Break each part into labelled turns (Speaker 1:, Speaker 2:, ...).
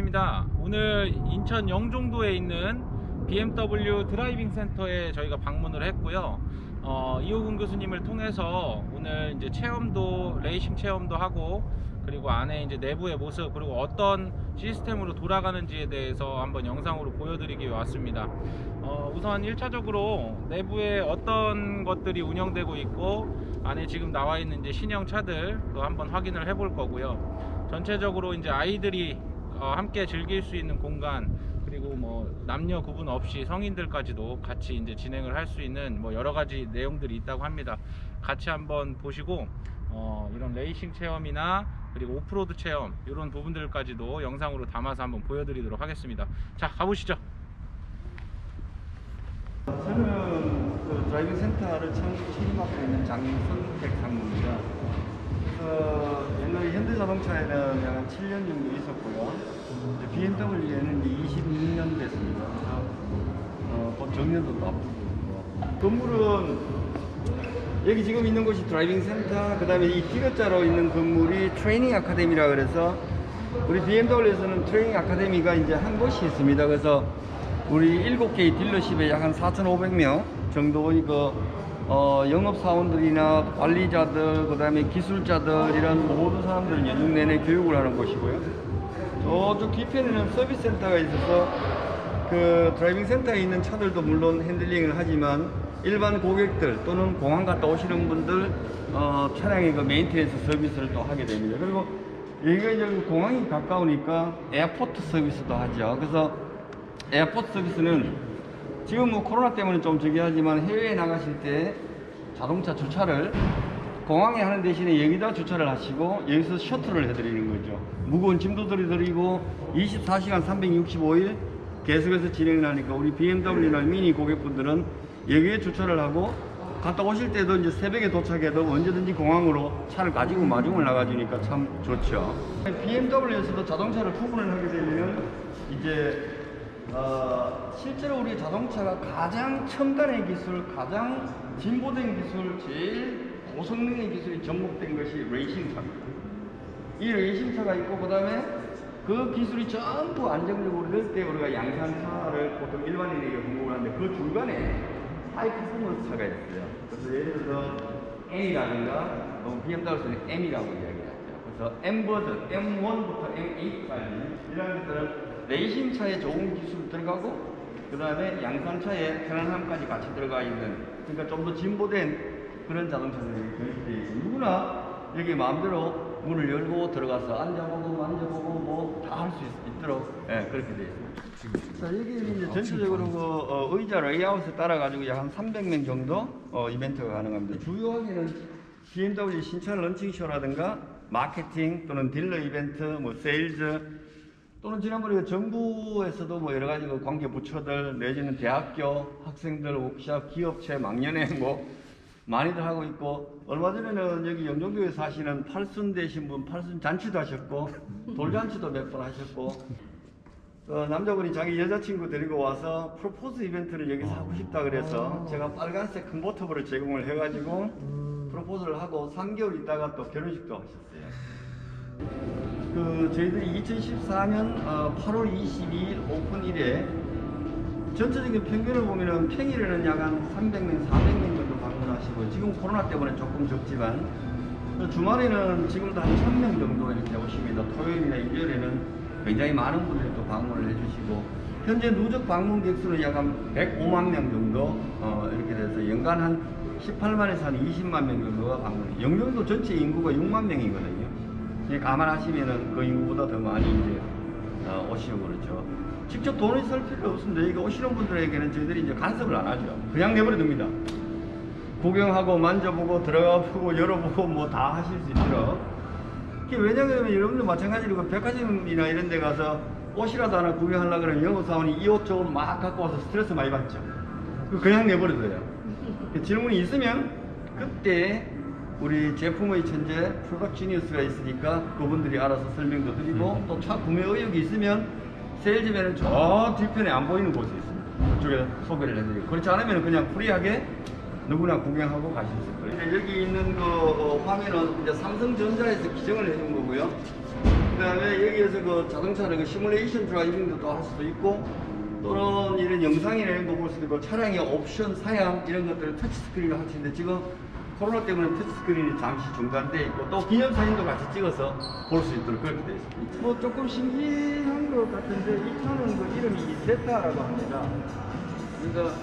Speaker 1: 반갑습니다. 오늘 인천 영종도에 있는 BMW 드라이빙 센터에 저희가 방문을 했고요. 이호근 교수님을 통해서 오늘 이제 체험도, 레이싱 체험도 하고, 그리고 안에 이제 내부의 모습, 그리고 어떤 시스템으로 돌아가는지에 대해서 한번 영상으로 보여드리기 위해 왔습니다. 우선 1차적으로 내부에 어떤 것들이 운영되고 있고, 안에 지금 나와 있는 이제 신형 차들도 한번 확인을 해볼 거고요. 전체적으로 이제 아이들이 함께 즐길 수 있는 공간, 그리고 뭐 남녀 구분 없이 성인들까지도 같이 이제 진행을 할 수 있는 뭐 여러 가지 내용들이 있다고 합니다. 같이 한번 보시고 이런 레이싱 체험이나 그리고 오프로드 체험 이런 부분들까지도 영상으로 담아서 한번 보여드리도록 하겠습니다. 자, 가보시죠.
Speaker 2: 저는 그 드라이빙 센터를 처음 책임맡고 있는 장선택 상무입니다. 옛날에 현대자동차에는 약 7년 정도 있었고요. BMW에는 이제 26년 됐습니다. 곧 정년도 앞두고 있고. 건물은 여기 지금 있는 곳이 드라이빙 센터, 그 다음에 이 T자로 있는 건물이 트레이닝 아카데미라 그래서 우리 BMW에서는 트레이닝 아카데미가 이제 한 곳이 있습니다. 그래서 우리 7개의 딜러십에 약 한 4,500명 정도의 영업사원들이나 관리자들, 그 다음에 기술자들, 이런 모든 사람들 연중 내내 교육을 하는 곳이고요. 저쪽 뒤편에는 서비스 센터가 있어서 그 드라이빙 센터에 있는 차들도 물론 핸들링을 하지만 일반 고객들 또는 공항 갔다 오시는 분들 차량의 그 메인테너ンス 서비스를 또 하게 됩니다. 그리고 여기가 이제 공항이 가까우니까 에어포트 서비스도 하죠. 그래서 에어포트 서비스는 지금 뭐 코로나 때문에 좀 저기 하지만 해외에 나가실 때 자동차 주차를 공항에 하는 대신에 여기다 주차를 하시고 여기서 셔틀을 해드리는 거죠. 무거운 짐도 드리고 24시간 365일 계속해서 진행을 하니까 우리 BMW나 미니 고객분들은 여기에 주차를 하고 갔다 오실 때도 이제 새벽에 도착해도 언제든지 공항으로 차를 가지고 마중을 나가주니까 참 좋죠. BMW에서도 자동차를 구분을 하게 되면 이제 실제로 우리 자동차가 가장 첨단의 기술, 가장 진보된 기술, 제일 고성능의 기술이 접목된 것이 레이싱차입니다. 이 레이싱차가 있고, 그 다음에 그 기술이 전부 안정적으로 될 때 우리가 양산차를 보통 일반인에게 공급을 하는데 그 중간에 하이 퍼포먼스 차가 있어요. 그래서 예를 들어서 M이라든가 BMW에서는 M이라고 이야기하죠. 그래서 M 버전, M1부터 M8까지 이런 것들은 레이싱차에 좋은 기술 들어가고 그 다음에 양산차에 편안함까지 같이 들어가 있는, 그러니까 좀 더 진보된 그런 자동차들이 결집되어 있고 누구나 여기 마음대로 문을 열고 들어가서 앉아보고 만져보고 뭐 다 할 수 있도록 그렇게 되어 있습니다. 자, 여기 이제 전체적으로 그 의자 레이아웃에 따라 가지고 약 한 300명 정도 이벤트가 가능합니다. 주요하게는 BMW 신차 런칭쇼라든가 마케팅 또는 딜러 이벤트, 뭐 세일즈, 또는 지난번에 정부에서도 뭐 여러 가지 그 관계 부처들 내지는 대학교 학생들 워크숍, 기업체, 막년회 뭐 많이들 하고 있고, 얼마 전에는 여기 영종도에 사시는 팔순 되신 분 팔순 잔치도 하셨고 돌잔치도 몇 번 하셨고, 남자분이 자기 여자친구 데리고 와서 프로포즈 이벤트를 여기서 하고 싶다 그래서 제가 빨간색 컨버터블을 제공을 해가지고 프로포즈를 하고 3개월 있다가 또 결혼식도 하셨어요. 저희들이 2014년 8월 22일 오픈 이래 전체적인 평균을 보면은 평일에는 약 한 300명, 400명 정도 방문하시고, 지금 코로나 때문에 조금 적지만 주말에는 지금도 한 1000명 정도 이렇게 오십니다. 토요일이나 일요일에는 굉장히 많은 분들이 또 방문을 해주시고, 현재 누적 방문객 수는 약 한 105만 명 정도 이렇게 돼서 연간 한 18만에서 한 20만 명 정도가 방문해요. 영종도 전체 인구가 6만 명이거든요. 감안하시면은 그 인구보다 더 많이 이제 오시고 그렇죠. 직접 돈을 쓸 필요 없습니다. 여기 오시는 분들에게는 저희들이 이제 간섭을 안 하죠. 그냥 내버려 둡니다. 구경하고 만져보고 들어가 보고 열어보고 뭐 다 하실 수 있도록. 왜냐하면 여러분들 마찬가지로 백화점이나 이런 데 가서 옷이라도 하나 구경하려고 그러면 영업사원이 이 옷 저옷 막 갖고 와서 스트레스 많이 받죠. 그냥 내버려 둬요. 질문이 있으면 그때 우리 제품의 천재 프로덕트 지니어스가 있으니까 그분들이 알아서 설명도 드리고, 또 차 구매 의욕이 있으면 세일즈맨은 저 뒤편에 안 보이는 곳에 있습니다. 그쪽에 소개를 해드리고, 그렇지 않으면 그냥 프리하게 누구나 구경하고 가실 수 있어요. 여기 있는 그 화면은 이제 삼성전자에서 기증을 해준 거고요. 그다음에 여기에서 그 자동차를 그 시뮬레이션 드라이빙도 또 할 수도 있고, 또는 이런 영상이나 이런 거 볼 수도 있고, 차량의 옵션, 사양 이런 것들을 터치 스크린으로 할 수 있는데, 지금 코로나 때문에 터치 스크린이 잠시 중단돼 있고, 또 기념사진도 같이 찍어서 볼 수 있도록 그렇게 되어 있습니다. 뭐 조금 신기한 것 같은데, 이 차는 그 이름이 이세타라고 합니다. 그러니까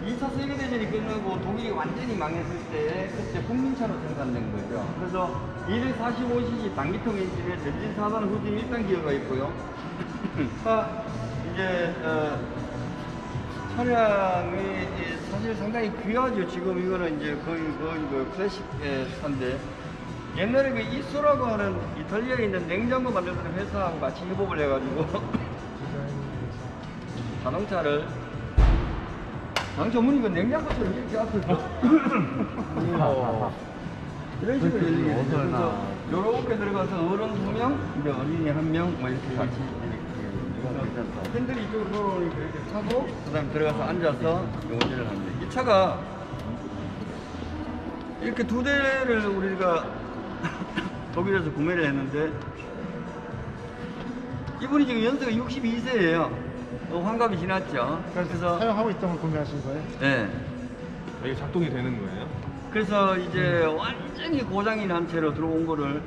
Speaker 2: 2차 세계대전이 끝나고 독일이 완전히 망했을 때 그때 국민차로 생산된 거죠. 그래서 245cc 단기통 엔진에 전진 4단 후진 1단 기어가 있고요. 이제 차량이 사실 상당히 귀하죠. 지금 이거는 이제 거의 그 클래식 차인데, 옛날에 그 이소라고 하는 이탈리아에 있는 냉장고 만드는 회사하고 같이 협업을 해가지고 자동차를 전문이 그 냉장고처럼 이렇게 앞에서 이런 식으로 열리게 되죠. 그래서 요렇게 들어가서 어른 2명, 이제 어린이 1명, 뭐 이렇게 같이 팬들이 이쪽으로 돌아오니까 이렇게 차고, 그 다음에 들어가서 앉아서 운전을 합니다. 이 차가 이렇게 2대를 우리가 독일에서 구매를 했는데, 이분이 지금 연세가 62세예요. 환갑이 지났죠.
Speaker 3: 그래서 사용하고 있던 걸 구매하신 거예요?
Speaker 2: 네.
Speaker 4: 이게 작동이 되는 거예요?
Speaker 2: 그래서 이제 완전히 고장이 난 채로 들어온 거를,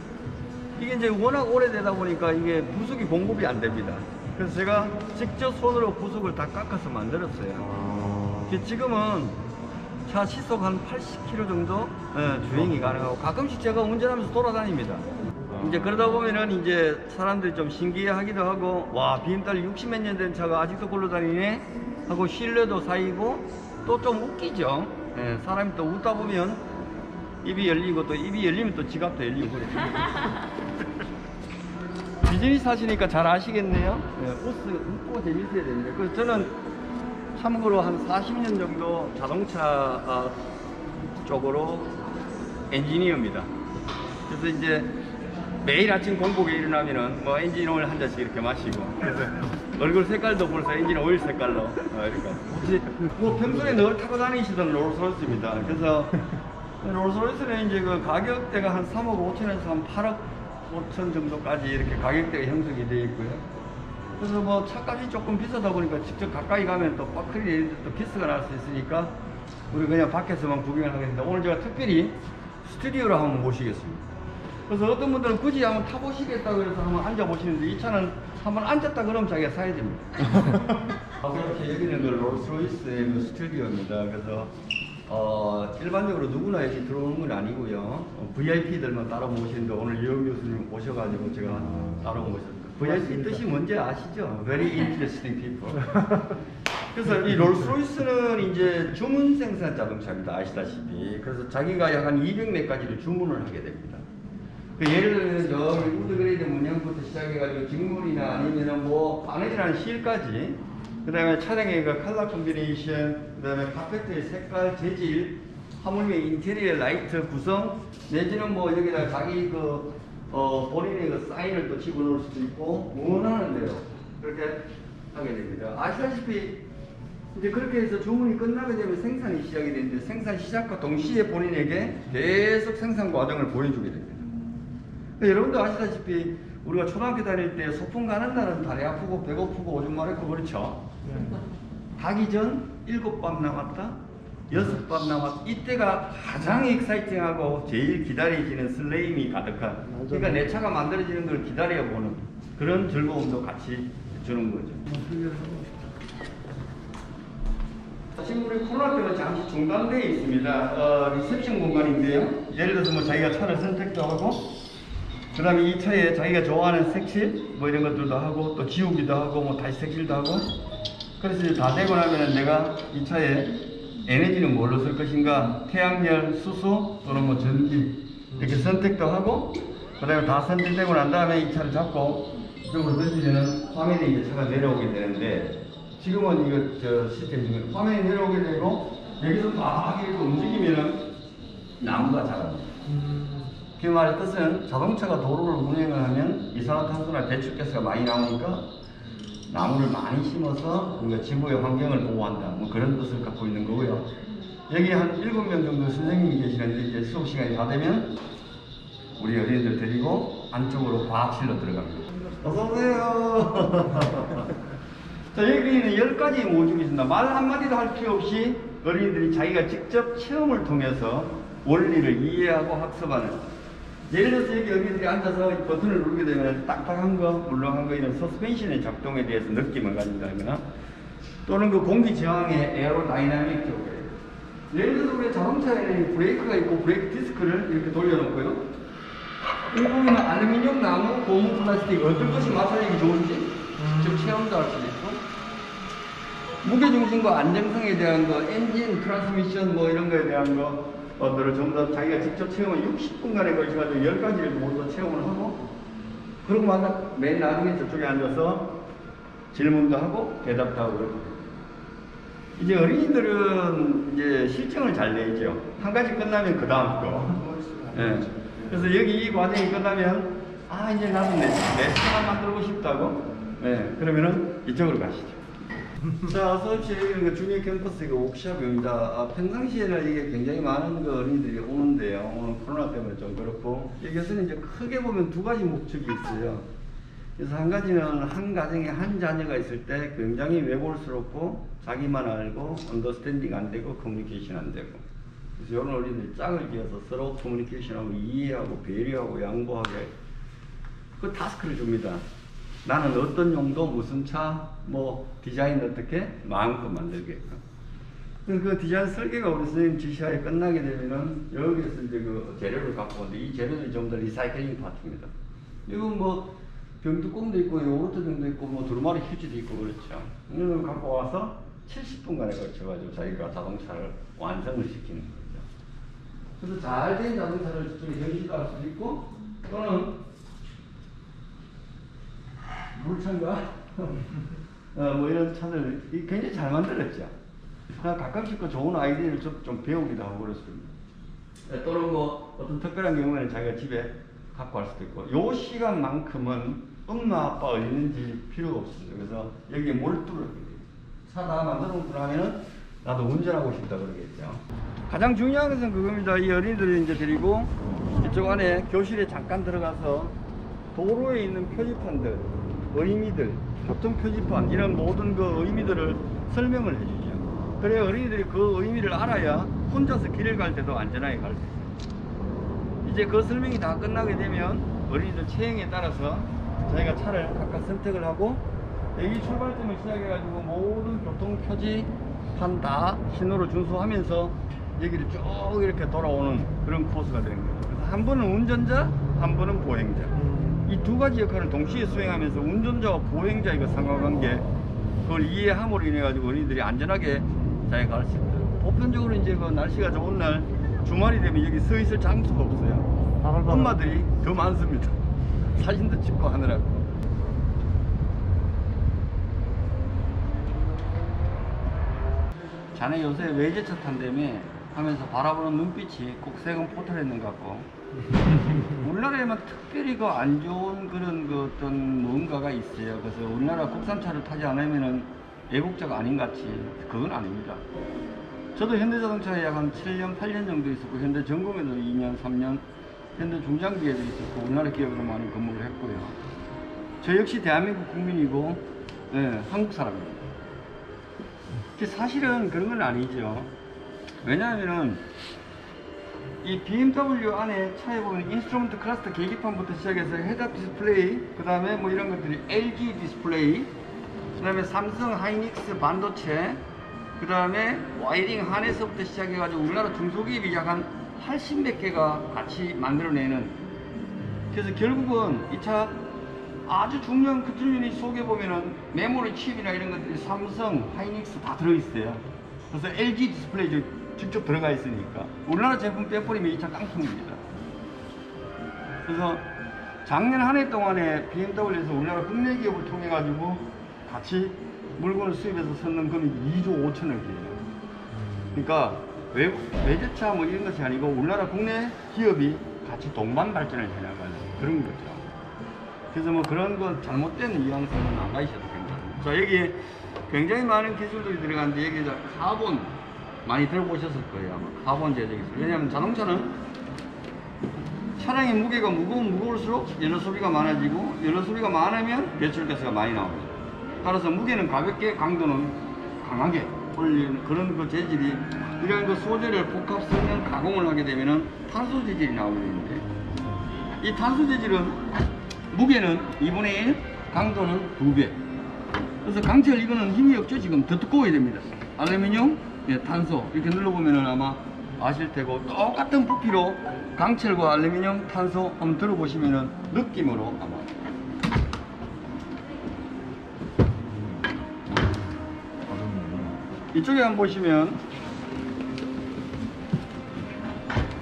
Speaker 2: 이게 이제 워낙 오래되다 보니까 이게 부속이 공급이 안 됩니다. 그래서 제가 직접 손으로 부속을 다 깎아서 만들었어요. 지금은 차 시속 한 80km 정도 주행이 가능하고, 가끔씩 제가 운전하면서 돌아다닙니다. 이제 그러다 보면은 이제 사람들이 좀 신기해하기도 하고, 와, BMW 60몇 년 된 차가 아직도 걸로 다니네 하고 신뢰도 쌓이고, 또 좀 웃기죠. 예, 사람이 또 웃다 보면 입이 열리고, 또 입이 열리면 또 지갑도 열리고 그래요. 비즈니스 하시니까 잘 아시겠네요. 예, 웃고 재밌어야 됩니다. 그래서 저는 참고로 한 40년 정도 자동차 쪽으로 엔지니어입니다. 그래서 이제 매일 아침 공복에 일어나면은 뭐 엔진 오일 한 잔씩 이렇게 마시고, 얼굴 색깔도 벌써 엔진 오일 색깔로 이렇게. 뭐 평소에 늘 타고 다니시던 롤스로이스입니다. 그래서 롤스로이스는 이제 그 가격대가 한 3억 5천에서 한 8억 5천 정도까지 이렇게 가격대가 형성이 되어 있고요. 그래서 뭐 차값이 조금 비싸다 보니까 직접 가까이 가면 또 빠크리 또 키스가 날 수 있으니까 우리 그냥 밖에서만 구경을 하겠습니다. 오늘 제가 특별히 스튜디오로 한번 모시겠습니다. 그래서 어떤 분들은 굳이 한번 타보시겠다고 해서 한번 앉아보시는데, 이 차는 한번 앉았다 그러면 자기가 사야 됩니다. 이렇게 여기는 그 롤스로이스의 그 스튜디오입니다. 그래서 일반적으로 누구나 여기 들어오는 건 아니고요. VIP들만 따로 모시는데, 오늘 이영 교수님 오셔가지고 제가 따로 모셨습니다. VIP 뜻이 뭔지 아시죠? Very interesting people. 그래서 이 롤스로이스는 이제 주문 생산 자동차입니다. 아시다시피. 그래서 자기가 약 한 200몇 가지를 주문을 하게 됩니다. 예를 들면 저기 우드그레이드 문양부터 시작해가지고 직물이나 아니면은 뭐 바느질하는 실까지, 그 다음에 차량의 그 컬러 콤비네이션, 그 다음에 카페트의 색깔, 재질, 하물며 인테리어 라이트 구성, 내지는 뭐 여기다 자기 그 본인의 그 사인을 또 집어넣을 수도 있고, 원하는 대로 그렇게 하게 됩니다. 아시다시피 이제 그렇게 해서 주문이 끝나게 되면 생산이 시작이 되는데, 생산 시작과 동시에 본인에게 계속 생산 과정을 보여주게 됩니다. 여러분도 아시다시피 우리가 초등학교 다닐 때 소풍 가는 날은 다리 아프고 배고프고 오줌 마렵고 그렇죠. 가기 전 7밤 남았다, 6밤 남았다, 이때가 가장 익사이팅하고 제일 기다려지는 설레임이 가득한, 그러니까 내 차가 만들어지는 걸 기다려보는 그런 즐거움도 같이 주는 거죠. 지금 우리 코로나 때문에 잠시 중단되어 있습니다. 리셉션 공간인데요. 예를 들어서 뭐 자기가 차를 선택도 하고, 그 다음에 이 차에 자기가 좋아하는 색칠 뭐 이런 것들도 하고, 또 지우기도 하고, 뭐 다시 색칠도 하고. 그래서 이제 다 되고 나면은 내가 이 차에 에너지는 뭘로 쓸 것인가, 태양열, 수소 또는 뭐 전기 이렇게 선택도 하고, 그 다음에 다 선택되고 난 다음에 이 차를 잡고 이쪽으로 던지면은 화면에 이제 차가 내려오게 되는데, 지금은 이거 저 시스템 중에 화면이 내려오게 되고, 여기서 막 이렇게 움직이면은 나무가 자랍니다. 그 말의 뜻은 자동차가 도로를 운행을 하면 이산화탄소나 배출가스가 많이 나오니까 나무를 많이 심어서 우리가 지구의 환경을 보호한다, 뭐 그런 뜻을 갖고 있는 거고요. 여기 한 7명 정도 선생님이 계시는데, 이제 수업 시간이 다 되면 우리 어린이들 데리고 안쪽으로 과학실로 들어갑니다. 어서오세요. 자, 여기는 10가지 모듈이 있습니다. 말 한마디도 할 필요 없이 어린이들이 자기가 직접 체험을 통해서 원리를 이해하고 학습하는. 예를 들어서 여기 어린이들이 앉아서 이 버튼을 누르게 되면 딱딱한 거, 물렁한 거 이런 서스펜션의 작동에 대해서 느낌을 가진다거나 또는 그 공기 저항의 에어로다이나믹 쪽에 예를 들어서 우리 자동차에는 브레이크가 있고 브레이크 디스크를 이렇게 돌려놓고요. 이 보면 알루미늄, 나무, 고무, 플라스틱 어떤 것이 마찰력이 좋은지 좀 체험도 할 수 있고 무게중심과 안정성에 대한 거, 엔진, 트랜스미션 뭐 이런 거에 대한 것들을 전부 다 자기가 직접 체험을 60분간에 걸쳐가지고 10가지를 모두 체험을 하고 그러고 맨 나중에 저쪽에 앉아서 질문도 하고 대답도 하고 그럽니다. 이제 어린이들은 이제 실증을 잘 내죠. 한 가지 끝나면 그 다음 거. 예. 그래서 여기 이 과정이 끝나면 아 이제 나도 내 차만 만들고 싶다고. 예. 그러면은 이쪽으로 가시죠. 자, 어서 오십시오. 여기는 주니어 캠퍼스 옥샵입니다. 평상시에는 이게 굉장히 많은 어린이들이 오는데요. 오늘 코로나 때문에 좀 그렇고 여기서는 이제 크게 보면 두 가지 목적이 있어요. 그래서 한 가지는 한 가정에 한 자녀가 있을 때 굉장히 외골스럽고 자기만 알고 언더스탠딩 안 되고 커뮤니케이션 안 되고 그래서 이런 어린이들 짝을 지어서 서로 커뮤니케이션하고 이해하고 배려하고 양보하게 그 타스크를 줍니다. 나는 어떤 용도 무슨 차 뭐 디자인 어떻게 마음껏 만들게끔 그 디자인 설계가 우리 선생님 지시하에 끝나게 되면은 여기에서 이제 그 재료를 갖고 오는데 이 재료들이 전부 다 리사이클링 파트입니다. 이건 뭐 병뚜껑도 있고 요구르트 등도 있고 뭐 두루마리 휴지도 있고 그렇죠. 이런 걸 갖고 와서 70분간에 걸쳐가지고 자기가 자동차를 완성을 시키는 거죠. 그래서 잘 된 자동차를 저쪽에 전시할 수도 있고 또는 물차인가? 뭐 이런 차들 굉장히 잘 만들었죠. 가끔씩 그 좋은 아이디어를 좀 배우기도 하고 그렇습니다. 또는 뭐 어떤 특별한 경우에는 자기가 집에 갖고 갈 수도 있고 요 시간만큼은 엄마 아빠가 있는지 필요가 없습니다. 그래서 여기에 몰두를 차 다 만들어 놓고 나면은 나도 운전하고 싶다 그러겠죠. 가장 중요한 것은 그겁니다. 이 어린이들을 이제 데리고 이쪽 안에 교실에 잠깐 들어가서 도로에 있는 표지판들, 의미들, 교통 표지판 이런 모든 그 의미들을 설명을 해주죠. 그래 어린이들이 그 의미를 알아야 혼자서 길을 갈 때도 안전하게 갈 수 있어요. 이제 그 설명이 다 끝나게 되면 어린이들 체형에 따라서 저희가 차를 각각 선택을 하고 여기 출발점을 시작해가지고 모든 교통 표지판 다 신호를 준수하면서 여기를 쭉 이렇게 돌아오는 그런 코스가 되는 거예요. 그래서 한 번은 운전자, 한 번은 보행자. 이 두 가지 역할을 동시에 수행하면서 운전자와 보행자의 그 상관관계 그걸 이해함으로 인해 가지고 어린이들이 안전하게 잘 갈 수 있도록. 보편적으로 이제 그 날씨가 좋은 날 주말이 되면 여기 서 있을 장소가 없어요. 엄마들이 더 많습니다. 사진도 찍고 하느라고. 자네 요새 외제차 탄다며 하면서 바라보는 눈빛이 꼭 세금 포털했는 것 같고 우리나라에만 특별히 그 안 좋은 그런 그 어떤 뭔가가 있어요. 그래서 우리나라 국산차를 타지 않으면은 애국자가 아닌 같이 그건 아닙니다. 저도 현대자동차에 약 한 7년, 8년 정도 있었고 현대전공에도 2년, 3년 현대중장비에도 있었고 우리나라 기업으로 많이 근무를 했고요. 저 역시 대한민국 국민이고 한국 사람입니다. 사실은 그런 건 아니죠. 왜냐하면은 이 BMW 안에 차에 보면 인스트루먼트 클러스터 계기판부터 시작해서 헤드업 디스플레이 그 다음에 뭐 이런 것들이 LG 디스플레이 그 다음에 삼성 하이닉스 반도체 그 다음에 와이링 한에서부터 시작해가지고 우리나라 중소기업이 약 한 80몇 개가 같이 만들어내는 그래서 결국은 이 차 아주 중요한 컨트롤 유닛 속에 보면은 메모리 칩이나 이런 것들이 삼성, 하이닉스 다 들어있어요. 그래서 LG 디스플레이 직접 들어가 있으니까 우리나라 제품 빼버리면 이 차 깡통입니다. 그래서 작년 한 해 동안에 BMW에서 우리나라 국내 기업을 통해 가지고 같이 물건을 수입해서 썼는 금액이 2조 5천억이에요. 그러니까 외제차 뭐 이런 것이 아니고 우리나라 국내 기업이 같이 동반 발전을 해나가는 그런 거죠. 그래서 뭐 그런 건 잘못된 이양성은 안 가셔도 괜찮아요. 자, 여기 굉장히 많은 기술들이 들어가는데 여기 카본 많이 들어보셨을 거예요. 아마 카본 제작이 있어요. 왜냐하면 자동차는 차량의 무게가 무거울수록 연료 소비가 많아지고 연료 소비가 많으면 배출가스가 많이 나옵니다. 따라서 무게는 가볍게 강도는 강하게 올리는 그런 그 재질이 이런 그 소재를 복합 성능 가공을 하게 되면은 탄소 재질이 나오게 되는데 이 탄소 재질은 무게는 2분의 1, 강도는 2배. 그래서 강철 이거는 힘이 없죠. 지금 더 두꺼워야 됩니다. 알루미늄, 예, 탄소 이렇게 눌러보면은 아마 아실 테고 똑같은 부피로 강철과 알루미늄, 탄소 한번 들어보시면은 느낌으로 아마 이쪽에 한번 보시면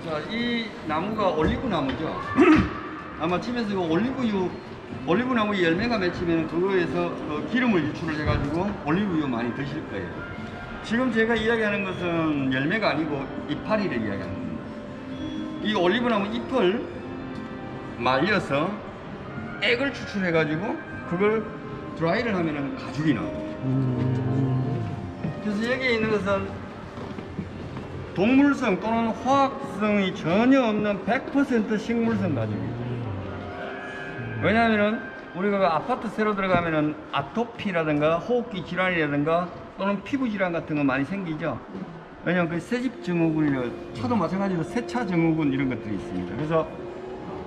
Speaker 2: 자, 이 나무가 올리브 나무죠. 아마 집에서 그 올리브 나무 열매가 맺히면 그거에서 그 기름을 유출을 해가지고 올리브유 많이 드실 거예요. 지금 제가 이야기하는 것은 열매가 아니고 이파리를 이야기하는 겁니다. 이 올리브나무 잎을 말려서 액을 추출해가지고 그걸 드라이를 하면은 가죽이 나옵니다. 그래서 여기에 있는 것은 동물성 또는 화학성이 전혀 없는 100% 식물성 가죽입니다. 왜냐하면은 우리가 그 아파트 새로 들어가면은 아토피라든가 호흡기 질환이라든가 또는 피부 질환 같은 거 많이 생기죠. 왜냐면 그 새집 증후군, 차도 마찬가지로 세차 증후군 이런 것들이 있습니다. 그래서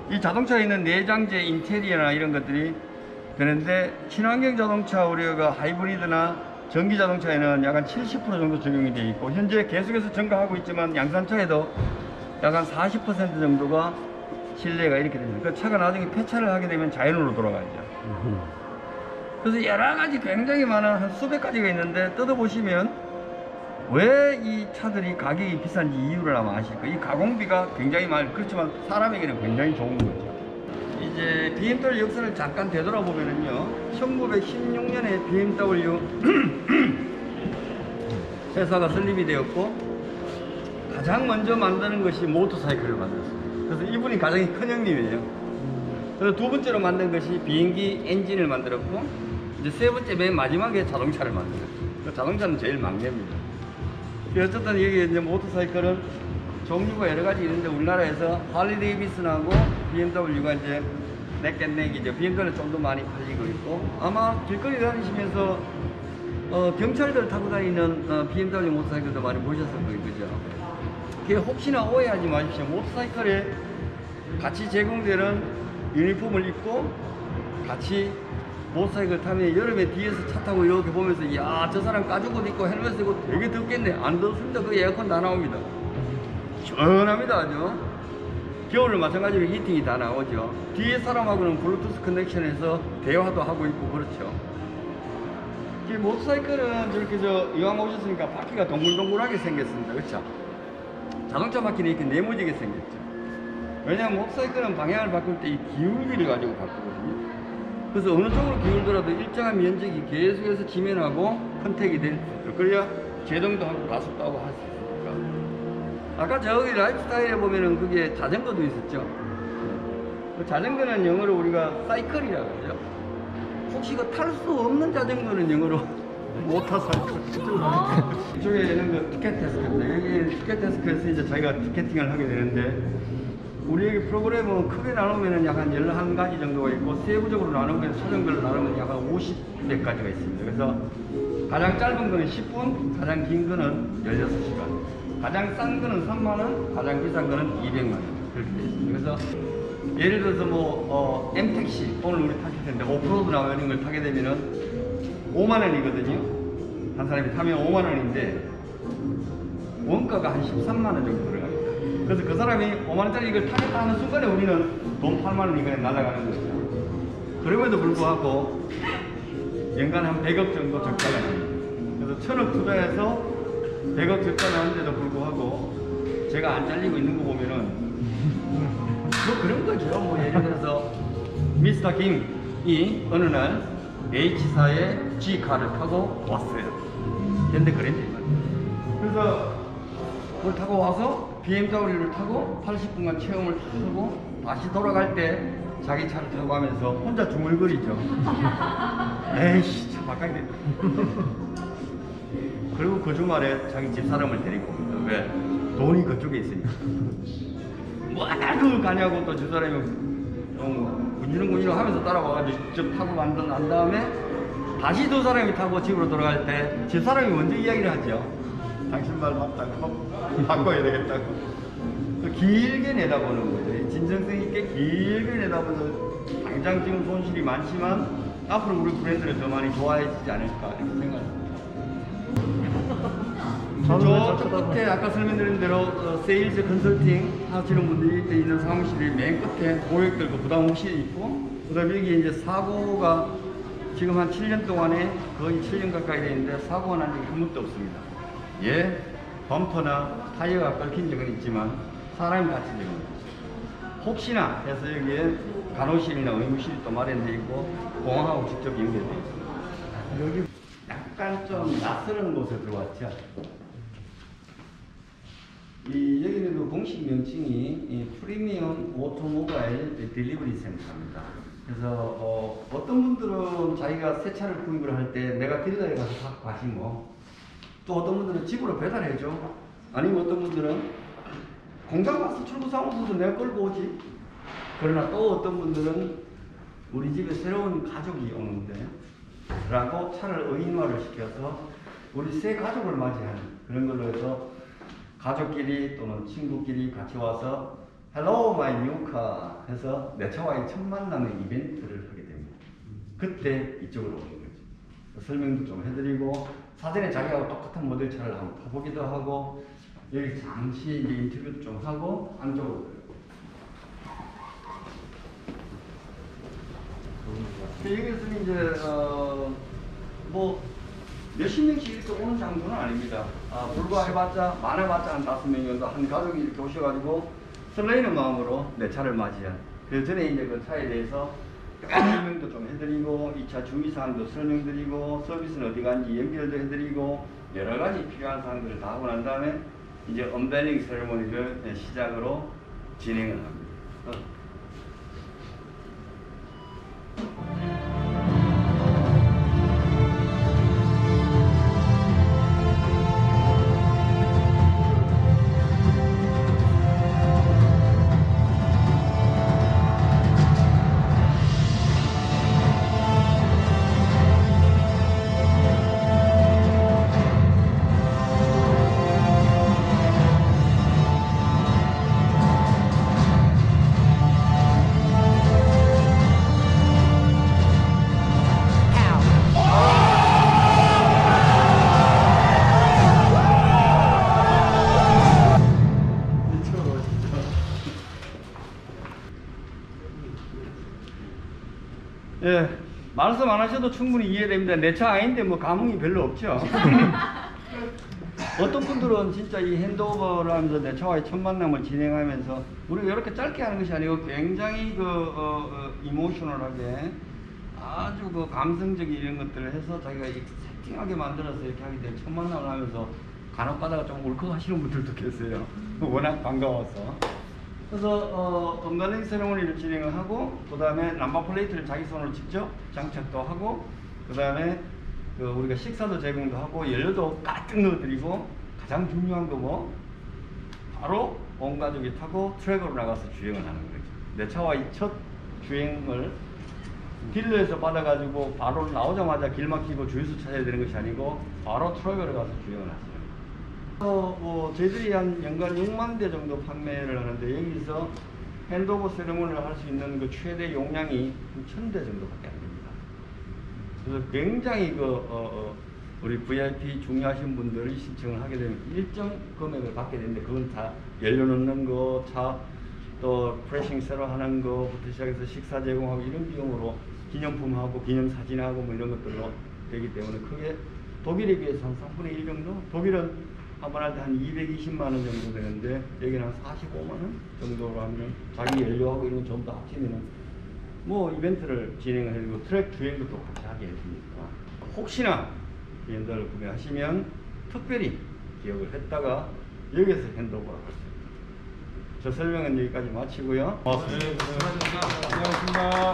Speaker 2: 이 자동차에 있는 내장재 인테리어나 이런 것들이 되는데 친환경 자동차 우리가 하이브리드나 전기 자동차에는 약간 70% 정도 적용이 되어 있고 현재 계속해서 증가하고 있지만 양산차에도 약간 40% 정도가 실내가 이렇게 됩니다. 그 차가 나중에 폐차를 하게 되면 자연으로 돌아가죠. 그래서 여러 가지 굉장히 많은 한 수백 가지가 있는데 뜯어보시면 왜 이 차들이 가격이 비싼지 이유를 아마 아실 거예요. 이 가공비가 굉장히 많이 그렇지만 사람에게는 굉장히 좋은 거죠. 이제 BMW 역사를 잠깐 되돌아보면은요 1916년에 BMW 회사가 설립이 되었고 가장 먼저 만드는 것이 모터사이클을 만들었습니다. 그래서 이분이 가장 큰 형님이에요. 그래서 두 번째로 만든 것이 비행기 엔진을 만들었고 이제 세 번째 맨 마지막에 자동차를 만들었어요. 그 자동차는 제일 막내입니다. 어쨌든 여기 이제 모터사이클은 종류가 여러 가지 있는데 우리나라에서 할리 데이비슨하고 BMW가 이제 넥앤넥이죠. BMW는 좀 더 많이 팔리고 있고 아마 길거리 다니시면서 경찰들 타고 다니는 BMW 모터사이클도 많이 보셨을 거예요. 그죠? 그게 혹시나 오해하지 마십시오. 모터사이클에 같이 제공되는 유니폼을 입고 같이 모터사이클 타면 여름에 뒤에서 차 타고 이렇게 보면서 야, 저 사람 가죽 옷 입고 헬멧 쓰고 되게 덥겠네. 안 덥습니다. 그 에어컨 다 나옵니다. 시원합니다. 아주. 겨울은 마찬가지로 히팅이 다 나오죠. 뒤에 사람하고는 블루투스 커넥션해서 대화도 하고 있고 그렇죠. 모터사이클은 저렇게 이왕 오셨으니까 바퀴가 동글동글하게 생겼습니다. 그렇죠? 자동차 바퀴는 이렇게 네모지게 생겼죠. 왜냐하면 모터사이클은 방향을 바꿀 때 이 기울기를 가지고 바꾸거든요. 그래서 어느 쪽으로 기울더라도 일정한 면적이 계속해서 지면하고 컨택이 될 수 있어요. 그래야 제동도 하고 가속도 하고 할 수 있으니까. 아까 저기 라이프스타일에 보면은 그게 자전거도 있었죠. 그 자전거는 영어로 우리가 사이클이라고 하죠. 혹시 그 탈 수 없는 자전거는 영어로 모터사이클. 이쪽에 있는 그 티켓 데스크인데 여기 티켓 데스크에서 이제 저희가 티켓팅을 하게 되는데 우리 여기 프로그램은 크게 나누면 약간 11가지 정도가 있고 세부적으로 나누면 사정별로 나누면 약간 50몇 가지가 있습니다. 그래서 가장 짧은 거는 10분, 가장 긴 거는 16시간, 가장 싼 거는 3만원, 가장 비싼 거는 200만원 그렇게 되어 있습니다. 그래서 예를 들어서 뭐 M택시 오늘 우리 타실 텐데 오프로드 나오는 걸 타게 되면은 5만원이거든요. 한 사람이 타면 5만원인데 원가가 한 13만원 정도 들어갑니다. 그래서 그 사람이 5만원짜리 이걸 타겠다 하는 순간에 우리는 돈 8만원 이거에 날아가는 거죠. 그럼에도 불구하고 연간 한 100억 정도 적자가 납니다. 그래서 1000억 투자해서 100억 적자 나는데도 불구하고 제가 안 잘리고 있는 거 보면은 뭐 그런 거죠. 뭐 예를 들어서 미스터 김이 어느 날 H사의 G카를 타고 왔어요. 근데 그랬지. 그래서 그걸 타고 와서 BMW를 타고 80분간 체험을 하고 다시 돌아갈 때 자기 차를 타고 하면서 혼자 중얼거리죠. 에이씨 차 바꿔야 돼. 그리고 그 주말에 자기 집사람을 데리고 옵니다. 왜? 돈이 그쪽에 있으니까. 뭐야 그걸 가냐고 또 저 사람이 군지렁군지렁 하면서 따라와가지고 직접 타고 난 다음에 다시 두 사람이 타고 집으로 돌아갈 때 집 사람이 먼저 이야기를 하죠. 당신 말 맞다고 바꿔야 되겠다고. 길게 내다보는 거죠. 진정성 있게 길게 내다보면서 당장 지금 손실이 많지만 앞으로 우리 브랜드를 더 많이 좋아해지지 않을까 이렇게 생각합니다. 저 끝에 아까 설명드린 대로 세일즈 컨설팅 하시는 분들이 있는 사무실이 맨 끝에 고객들 그 부담 없이 있고, 그 다음에 여기 이제 사고가 지금 한 7년 동안에 거의 7년 가까이 되는데 사고가 난 적이 한 번도 없습니다. 예, 범퍼나 타이어가 긁힌 적은 있지만 사람이 다친 적은 없습니다. 혹시나 해서 여기에 간호실이나 의무실이 또 마련되어 있고 공항하고 직접 연결되어 있습니다. 여기 약간 좀 낯설은 곳에 들어왔죠. 여기는 그 공식 명칭이 프리미엄 오토모바일 딜리버리 센터입니다. 그래서 어떤 분들은 자기가 새 차를 구입을 할 때 내가 딜러에 가서 갖고 가시고, 또 어떤 분들은 집으로 배달해줘. 아니면 어떤 분들은 공장 가서 출고사무소도 내가 끌고 오지. 그러나 또 어떤 분들은 우리 집에 새로운 가족이 오는데 라고 차를 의인화를 시켜서 우리 새 가족을 맞이하는 그런 걸로 해서 가족끼리 또는 친구끼리 같이 와서 Hello my new car 해서 내 차와의 첫 만남의 이벤트를 하게 됩니다. 그때 이쪽으로 오는 거죠. 설명도 좀 해드리고 사전에 자기하고 똑같은 모델 차를 한번 타보기도 하고 여기 잠시 이제 인터뷰도 좀 하고 안쪽으로 여기서는 이제 뭐 몇십 명씩 이렇게 오는 장소는 아닙니다. 불과해봤자 많아봤자 한 5명 정도 한 가족이 이렇게 오셔가지고 설레이는 마음으로 내 차를 맞이한. 그 전에 이제 그 차에 대해서 설명도 좀 해드리고 이 차 주의사항도 설명드리고 서비스는 어디 간지 연결도 해드리고 여러 가지 필요한 사항들을 다 하고 난 다음에 이제 언베일링 세레모니를 시작으로 진행을 합니다. 예, 말씀 안 하셔도 충분히 이해됩니다. 내 차 아닌데 뭐 감흥이 별로 없죠. 어떤 분들은 진짜 이 핸드오버를 하면서 내 차와의 첫 만남을 진행하면서 우리가 이렇게 짧게 하는 것이 아니고 굉장히 이모셔널하게 아주 감성적인 이런 것들을 해서 자기가 세팅하게 만들어서 이렇게 하게 되면 첫 만남을 하면서 간혹 가다가 좀 울컥하시는 분들도 계세요. 워낙 반가워서. 그래서 언베일링 세레모니를 진행을 하고 그 다음에 넘버 플레이트를 자기 손으로 직접 장착도 하고 그 다음에 우리가 식사도 제공도 하고 연료도 가득 넣어드리고 가장 중요한 거 뭐 바로 온 가족이 타고 트랙으로 나가서 주행을 하는 거죠. 내 차와 이 첫 주행을 딜러에서 받아가지고 바로 나오자마자 길 막히고 주유소 찾아야 되는 것이 아니고 바로 트랙으로 가서 주행을 하시는 거예요. 저희들이 한 연간 6만 대 정도 판매를 하는데 여기서 핸드오버 세레모니를 할 수 있는 그 최대 용량이 1,000대 정도밖에 안 됩니다. 그래서 굉장히 우리 VIP 중요하신 분들이 신청을 하게 되면 일정 금액을 받게 되는데 그건 다 연료 넣는 거, 차 또 프레싱 새로 하는 거부터 시작해서 식사 제공하고 이런 비용으로 기념품하고 기념사진하고 뭐 이런 것들로 되기 때문에 크게 독일에 비해서 한 3분의 1 정도? 독일은 한 번 할 때 한 220만 원 정도 되는데 여기는 한 45만 원 정도로 하면 자기 연료하고 이런 거 전부 다 합치면은 뭐 이벤트를 진행을 해주고 트랙 주행도 또 같이 하게 해주니까 혹시나 핸들을 구매하시면 특별히 기억을 했다가 여기서 핸드오버를 할 수 있습니다. 저 설명은 여기까지 마치고요. 고맙습니다.
Speaker 4: 네, 고생하셨습니다. 고생하셨습니다.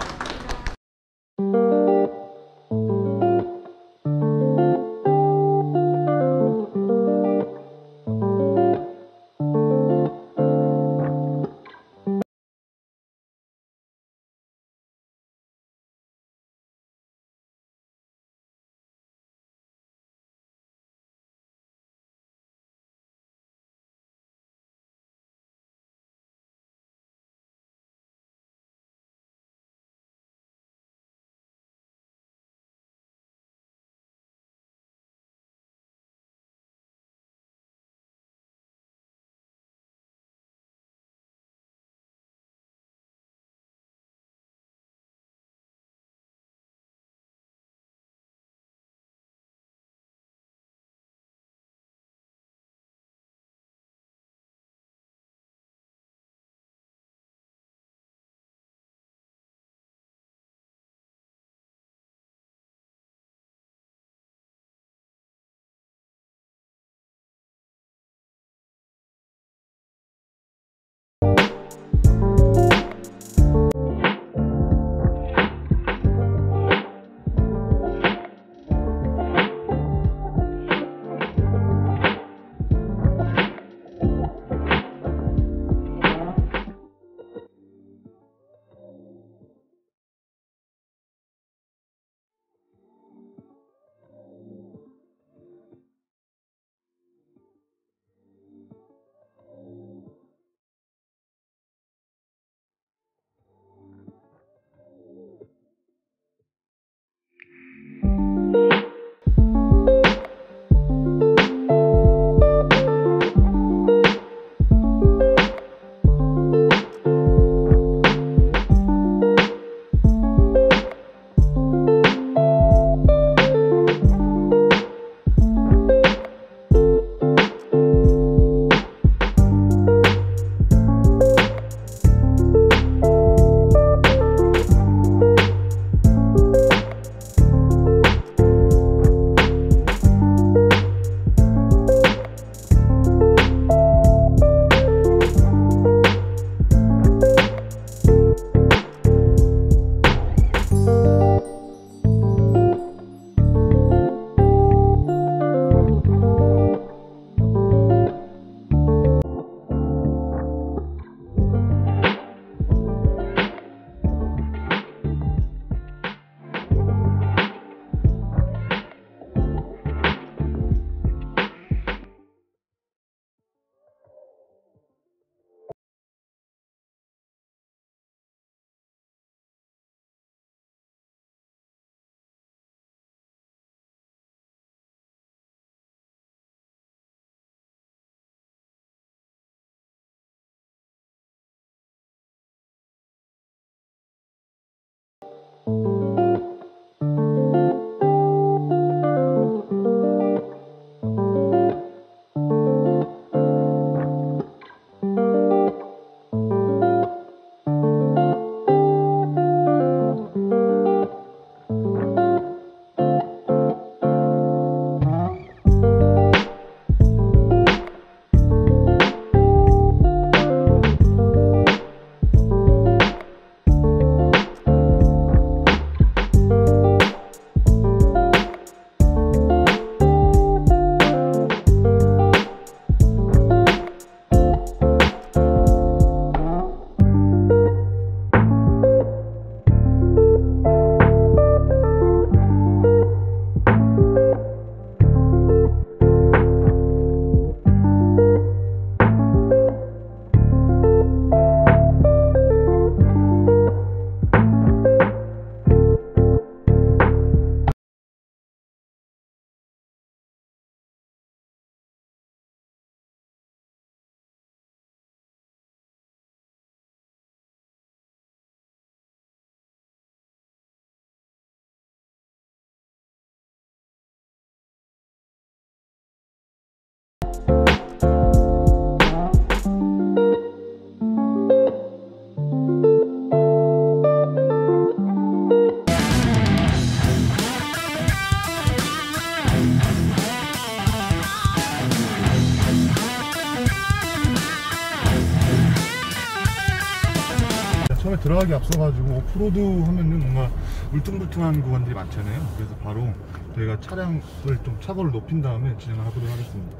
Speaker 3: 처음에 들어가기 앞서가지고 오프로드 하면은 뭔가 울퉁불퉁한 구간들이 많잖아요. 그래서 바로 저희가 차량을 좀 차고를 높인 다음에 진행을 하도록 하겠습니다.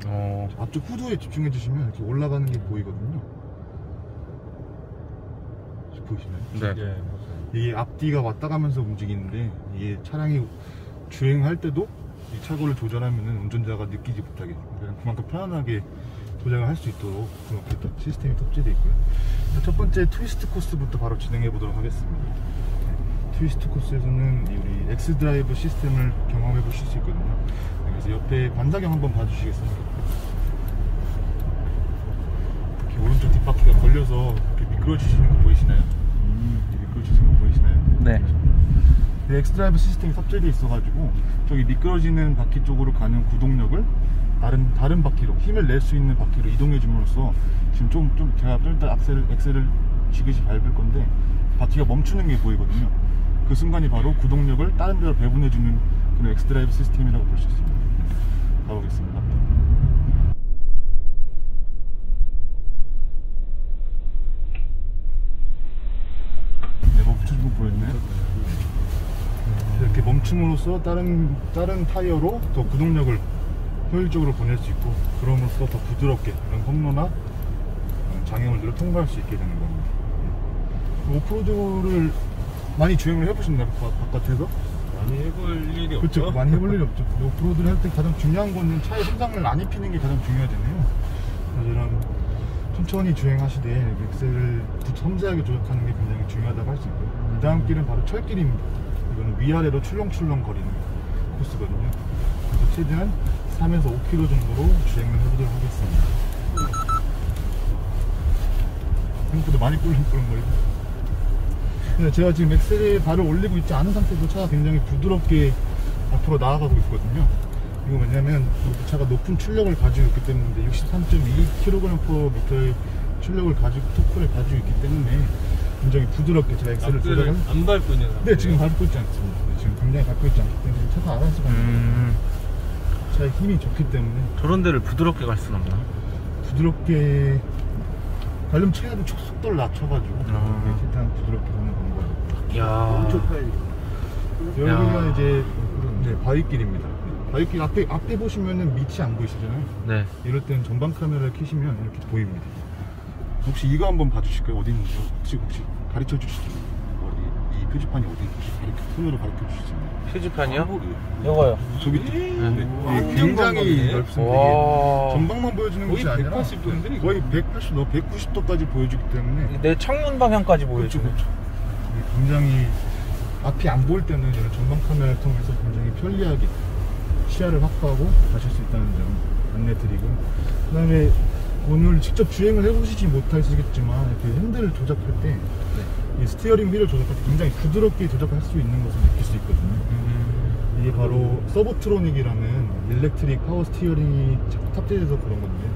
Speaker 3: 앞쪽 후드에 집중해 주시면 이렇게 올라가는 게 보이거든요. 보이시나요?
Speaker 1: 네.
Speaker 3: 이게 앞뒤가 왔다 가면서 움직이는데 이게 차량이 주행할 때도 이 차고를 조절하면은 운전자가 느끼지 못하게 그냥 그만큼 편안하게 조작을 할 수 있도록 그렇게 또 시스템이 탑재되어 있고요. 첫 번째 트위스트 코스부터 바로 진행해 보도록 하겠습니다. 트위스트 코스에서는 우리 X 드라이브 시스템을 경험해 보실 수 있거든요. 그래서 옆에 관사경 한번 봐주시겠습니까? 이렇게 오른쪽 뒷바퀴가 걸려서 이렇게 미끄러지시는 거 보이시나요? 미끄러지시는 거 보이시나요?
Speaker 1: 네.
Speaker 3: X 드라이브 시스템이 탑재되어 있어가지고 저기 미끄러지는 바퀴 쪽으로 가는 구동력을 다른 바퀴로 힘을 낼 수 있는 바퀴로 이동해 줌으로써 지금 좀 제가 좀 이따 엑셀을 지그시 밟을 건데 바퀴가 멈추는 게 보이거든요. 그 순간이 바로 구동력을 다른 데로 배분해 주는 그런 X 드라이브 시스템이라고 볼 수 있습니다. 가보겠습니다. 네, 뭐 붙여주고 보였나요? 이렇게 멈춤으로써 다른 타이어로 더 구동력을 효율적으로 보낼 수 있고 그럼으로써 더 부드럽게 이런 험로나 장애물들을 통과할 수 있게 되는 겁니다. 오프로드를 많이 주행을 해보셨나요? 바깥에서?
Speaker 4: 많이 해볼 일이 없죠.
Speaker 3: 그렇죠. 많이 해볼 일이 없죠. 오프로드를 할 때 가장 중요한 거는 차에 손상을 안 입히는 게 가장 중요하잖아요. 그래서 이런 천천히 주행하시되 엑셀을 섬세하게 조작하는 게 굉장히 중요하다고 할 수 있고요. 이 다음 길은 바로 철길입니다. 이거는 위아래로 출렁출렁 거리는 코스거든요. 그래서 최대한 3에서 5km 정도로 주행을 해보도록 하겠습니다. 생각보다 많이 꿀렁꿀렁거리고. 근데 제가 지금 엑셀에 발을 올리고 있지 않은 상태에서 차가 굉장히 부드럽게 앞으로 나아가고 있거든요. 이거 왜냐면 이 차가 높은 출력을 가지고 있기 때문에 63.2kg/m의 출력을 가지고 토크를 가지고 있기 때문에 굉장히 부드럽게 제가 엑셀을 조작을
Speaker 4: 안 밟고 있는
Speaker 3: 네, 지금 밟고 있지 않습니다. 네, 지금 굉장히 밟고 있지 않기 때문에 차가 알아서 가는 차의 힘이 좋기 때문에
Speaker 1: 저런 데를 부드럽게 갈 수는 없나?
Speaker 3: 부드럽게 가려면 최대한 속도를 낮춰가지고 최대한 부드럽게 가는 방법이에요.
Speaker 1: 이야.
Speaker 3: 여기가 이제 바위길입니다. 바위길 앞에 보시면은 밑이 안 보이시잖아요.
Speaker 1: 네.
Speaker 3: 이럴 때는 전방 카메라를 켜시면 이렇게 보입니다. 혹시 이거 한번 봐주실까요? 어디 있는지 혹시 가르쳐 주시죠. 어디 이 표지판이 어디 있는지 손으로 가르쳐 주시잖아요.
Speaker 1: 표지판이요? 이거요.
Speaker 3: 저기 이게 굉장히 넓습니다. 이게 전방만 보여주는
Speaker 4: 거의
Speaker 3: 것이 아니라
Speaker 4: 180도인데
Speaker 3: 거의 190도까지 보여주기 때문에
Speaker 1: 내 창문 방향까지
Speaker 3: 그렇죠,
Speaker 1: 보여주네.
Speaker 3: 그렇죠. 이게 굉장히 앞이 안 보일 때는 이런 전방 카메라를 통해서 굉장히 편리하게 시야를 확보하고 가실 수 있다는 점 안내드리고, 그 다음에 오늘 직접 주행을 해보시지 못하시겠지만 이렇게 핸들을 조작할 때 이 스티어링 휠을 조작할 때 굉장히 부드럽게 조작할 수 있는 것을 느낄 수 있거든요. 이게 바로 서브트로닉이라는 일렉트릭 파워 스티어링이 탑재돼서 그런 건데,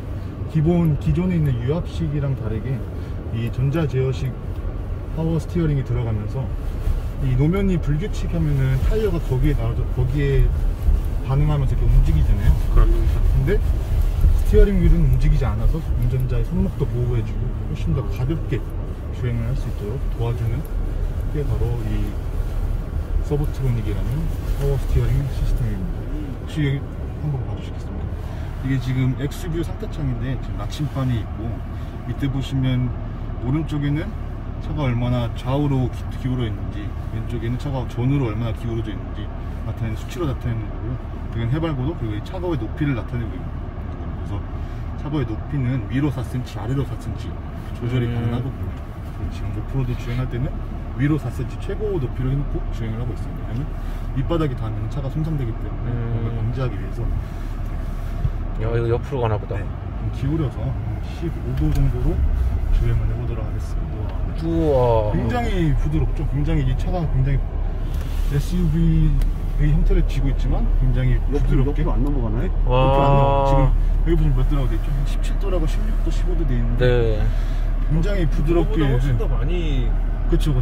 Speaker 3: 기존에 있는 유압식이랑 다르게 이 전자 제어식 파워 스티어링이 들어가면서 이 노면이 불규칙하면은 타이어가 거기에 반응하면서 이렇게 움직이잖아요. 근데 스티어링 휠은 움직이지 않아서 운전자의 손목도 보호해주고 훨씬 더 가볍게 주행을 할 수 있도록 도와주는 게 바로 이 서브트로닉이라는 파워 스티어링 시스템입니다. 혹시 여기 한번 봐주시겠습니다. 이게 지금 엑스뷰 상태창인데 지금 나침반이 있고, 밑에 보시면 오른쪽에는 차가 얼마나 좌우로 기울어 있는지, 왼쪽에는 차가 전으로 얼마나 기울어져 있는지 나타내는 수치로 나타내는 거고요. 이건 해발고도, 그리고 이 차고의 높이를 나타내고 있는 거예요. 그래서 차고의 높이는 위로 4cm, 아래로 4cm 조절이 가능하거든요. 지금 오프로드 주행할 때는 위로 4cm 최고 높이로 해놓고 주행을 하고 있습니다. 왜냐면 밑바닥이 닿으면 차가 손상되기 때문에 그걸 방지하기 위해서.
Speaker 1: 야, 이거 옆으로 가나 보다.
Speaker 3: 네, 좀 기울여서 15도 정도로 주행을 해보도록 하겠습니다.
Speaker 1: 우와.
Speaker 3: 굉장히 부드럽죠. 굉장히 이 차가 굉장히 SUV의 형태를 쥐고 있지만 굉장히 부드럽게
Speaker 2: 옆으로 안 넘어가나요?
Speaker 1: 와.
Speaker 3: 옆으로 안 넘어. 지금 여기 보시면 몇 도라고 돼 있죠? 17도라고 16도, 15도 돼 있는데
Speaker 1: 네.
Speaker 3: 굉장히 부드럽게.
Speaker 4: 훨씬 더 많이.
Speaker 3: 그쵸.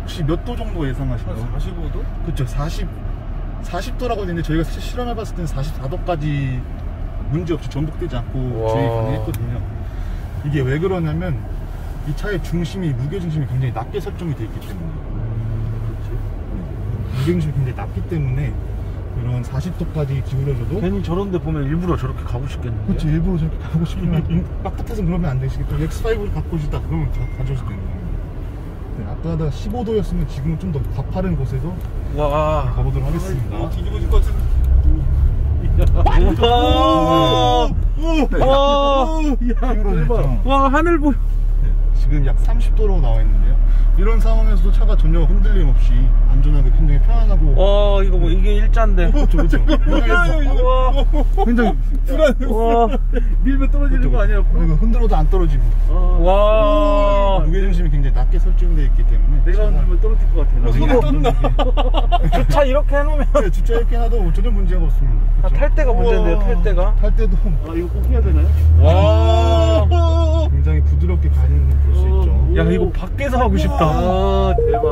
Speaker 3: 혹시 몇 도 정도 예상하시나요?
Speaker 4: 45도?
Speaker 3: 그쵸. 40도라고 돼 있는데 저희가 사실 실험해봤을 때는 44도까지 문제없이 전복되지 않고
Speaker 1: 와.
Speaker 3: 주행이 가능했거든요. 이게 왜 그러냐면 이 차의 중심이, 무게중심이 굉장히 낮게 설정이 되어 있기 때문에. 무게중심이 굉장히 낮기 때문에 이런 40도까지 기울여줘도.
Speaker 1: 괜히 저런데 보면 일부러 저렇게 가고 싶겠는데.
Speaker 3: 그렇죠. 일부러 저렇게 가고 싶으면 빡빡해서 그러면 안 되시겠죠. X5를 갖고 싶다 그러면 가져올 수도 있는 거예요. 네, 아까 15도였으면 지금은 좀 더 가파른 곳에서
Speaker 1: 와.
Speaker 3: 가보도록 하겠습니다.
Speaker 4: 뒤집어질 것 같은.
Speaker 1: 와, 하늘 보여.
Speaker 3: 지금 약 30도로 나와 있는데요. 이런 상황에서도 차가 전혀 흔들림 없이 안전하게 굉장히 편안하고.
Speaker 1: 와, 이거 뭐 이게 일자인데.
Speaker 3: 그렇죠. 굉장히
Speaker 1: 와.
Speaker 4: 밀면 떨어지는 거 아니야?
Speaker 3: 그리고 흔들어도 안 떨어지고.
Speaker 1: 와.
Speaker 3: 무게중심이 굉장히 낮게 설정되어 있기 때문에
Speaker 4: 내가 흔들면 떨어질 것 같아.
Speaker 1: 주차 이렇게 해놓으면
Speaker 3: 네, 주차 이렇게 해놔도 전혀 문제가 없습니다. 그렇죠?
Speaker 1: 탈 때가 문제인데요, 탈 때가.
Speaker 3: 탈 때도
Speaker 4: 아, 이거 꼭 해야 되나요?
Speaker 1: 와.
Speaker 3: 굉장히 부드럽게 가는 걸 볼 수 있죠.
Speaker 1: 야, 이거 밖에서 하고 싶다.
Speaker 4: 아, 대박.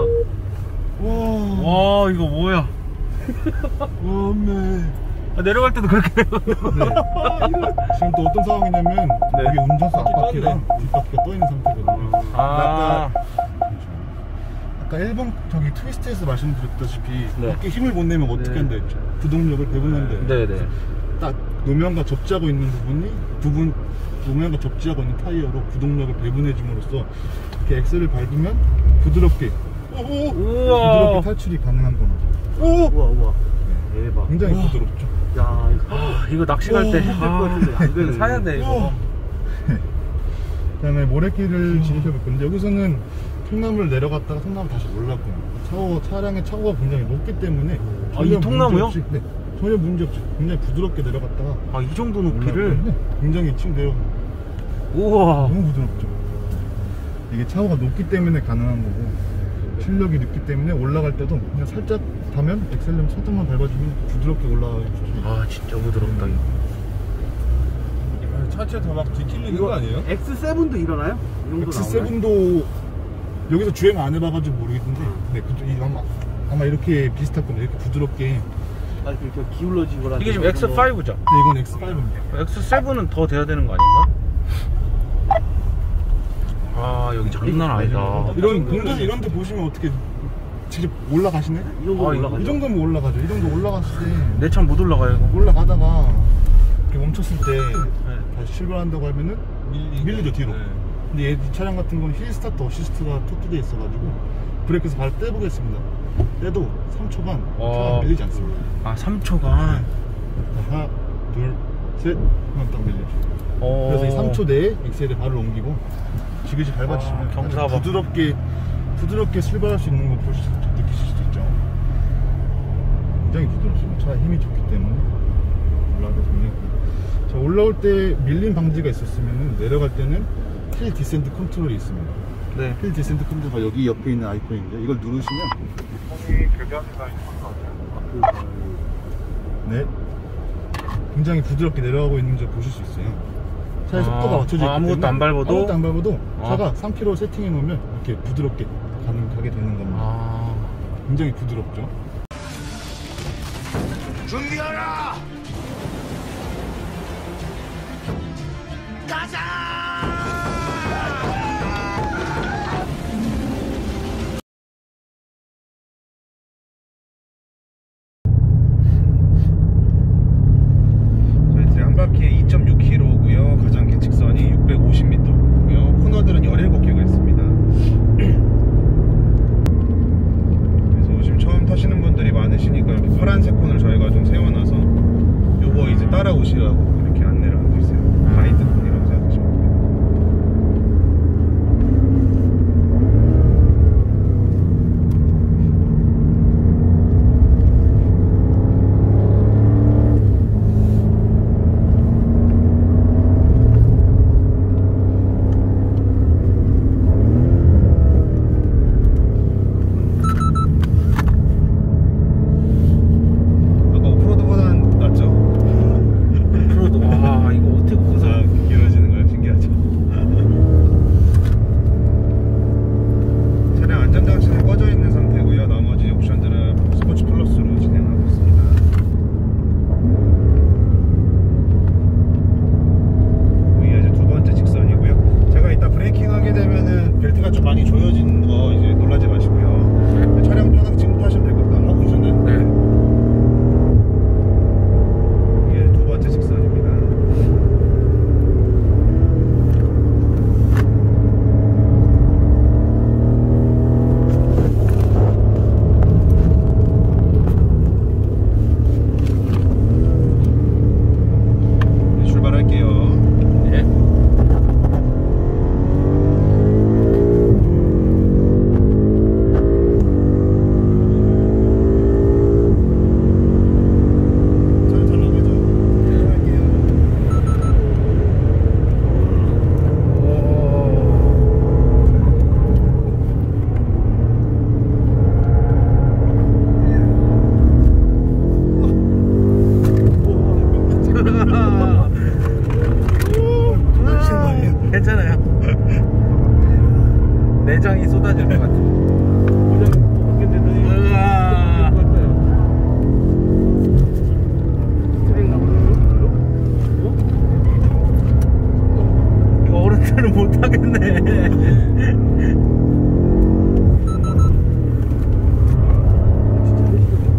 Speaker 1: 와, 이거 뭐야. 아, 내려갈 때도 그렇게 내려.
Speaker 3: 지금 또 어떤 상황이냐면 여기 운전석 앞바퀴랑 뒷바퀴가 떠 있는 상태거든요.
Speaker 1: 아.
Speaker 3: 아까 1번 저기 트위스트에서 말씀드렸다시피
Speaker 1: 네.
Speaker 3: 어깨 힘을 못 내면 어떻게 한다 했죠. 구동력을 배분한다 했죠.
Speaker 1: 네네.
Speaker 3: 딱 노면과 접지하고 있는 노면과 접지하고 있는 타이어로 구동력을 배분해줌으로써 이렇게 엑셀을 밟으면 부드럽게
Speaker 1: 우와.
Speaker 3: 탈출이 가능한 겁니다.
Speaker 4: 우와. 대박.
Speaker 3: 굉장히 부드럽죠.
Speaker 4: 야,
Speaker 1: 이거 낚시 갈 때.
Speaker 4: 안 되네.
Speaker 1: 사야 돼, 이거.
Speaker 3: 그다음에 모래길을 진입해 볼 건데, 여기서는 통나무를 내려갔다가 통나무 다시 올라가요. 차량의 차고가 굉장히 높기 때문에.
Speaker 1: 아, 이 통나무요?
Speaker 3: 네, 전혀 문제 없이 굉장히 부드럽게 내려갔다가.
Speaker 1: 아, 이 정도 높이를?
Speaker 3: 올라가는데 굉장히 쭉 내려옵니다.
Speaker 1: 우와.
Speaker 3: 너무 부드럽죠. 이게 차고가 높기 때문에 가능한 거고, 출력이 늦기 때문에 올라갈 때도 그냥 살짝 가면 엑셀럼 살짝만 밟아주면 부드럽게 올라가요.
Speaker 1: 아, 진짜 부드럽다, 이거.
Speaker 4: 차체 더 막 뒤틀리는 거 아니에요?
Speaker 2: X7도 일어나요? 이 정도 나오나요?
Speaker 3: X7도 여기서 주행 안 해봐가지고 모르겠는데, 네, 아마 이렇게 비슷할 겁니다. 이렇게 부드럽게.
Speaker 2: 아, 이렇게 기울어지거나.
Speaker 1: 이게 지금 X5죠?
Speaker 3: 네, 이건 X5입니다.
Speaker 1: X7은 더 돼야 되는 거 아닌가? 아, 여기 장난 아니다.
Speaker 3: 이런 공전 이런 데 보시면 어떻게 직접 올라가시네?
Speaker 2: 이 정도
Speaker 1: 아, 이거
Speaker 2: 올라가죠.
Speaker 3: 이 정도면 올라가죠. 이 정도 올라갔을 때
Speaker 1: 내 차 못 올라가요, 이거.
Speaker 3: 올라가다가 이렇게 멈췄을 때 다시 출발한다고 하면은 밀리죠, 뒤로.
Speaker 4: 네.
Speaker 3: 근데 이 차량 같은 건 힐 스타트 어시스트가 탑재되어 있어가지고 브레이크에서 바로 떼보겠습니다. 떼도 3초간 차가 밀리지 않습니다.
Speaker 1: 아, 3초간.
Speaker 3: 하나, 둘, 셋 하면 딱 밀리죠. 그래서 이 3초 내에 엑셀에 발을 옮기고 지그시 밟아주시면
Speaker 1: 경사가
Speaker 3: 아주 부드럽게 출발할 수 있는 거 느끼실 수도 있죠. 굉장히 부드럽습니다. 차에 힘이 좋기 때문에 올라갈 때 굉장히 부드럽고. 자, 올라올 때 밀림 방지가 있었으면 내려갈 때는 힐 디센트 컨트롤이 있습니다.
Speaker 1: 네.
Speaker 3: 힐 디센트 컨트롤가 여기 옆에 있는 아이콘인데 이걸 누르시면 네, 굉장히 부드럽게 내려가고 있는 걸 보실 수 있어요. 차의 속도가 맞춰져 있기
Speaker 1: 아무것도
Speaker 3: 때문에
Speaker 1: 안 밟아도?
Speaker 3: 아무것도 안 밟아도 차가 3km 세팅해 놓으면 이렇게 부드럽게 가게 되는 겁니다. 굉장히 부드럽죠.
Speaker 5: 준비하라!
Speaker 4: 저희 한 바퀴에 2.6km고요. 가장 긴 직선이 650m고요. 코너들은 17개가 있습니다. 그래서 지금 처음 타시는 분들이 많으시니까 이렇게 파란색 콘을 저희가 좀 세워놔서 요거 이제 따라오시라고 이렇게 안내를 하고 있어요. 가이드 콘이라고 생각하시면 돼요. 아까 오프로드보다는 낫죠?
Speaker 1: 프로도 와 이거 어떻게 보면서
Speaker 4: 아, 길어지는 거야? 신기하죠? 차량 안전장치는 꺼져 있는 상태고요. 나머지 옵션들은 스포츠 플러스로 진행하고 있습니다. 여기가 이제 두 번째 직선이고요. 제가 이따 브레이킹 하게 되면은 벨트가 좀 많이 조여진 거 이제 놀라지 마시고요. 차량 편하게 지금 타시면 될 겁니다. 하고 계셨나요?
Speaker 1: 네.
Speaker 4: 이게 두 번째 직선입니다. 네, 출발할게요.
Speaker 1: 네.
Speaker 4: 잘 나가죠? 출발할게요.
Speaker 1: 괜찮아요. 내장이 쏟아질 것 같아요. 으아. 이거 어른들은 못하겠네.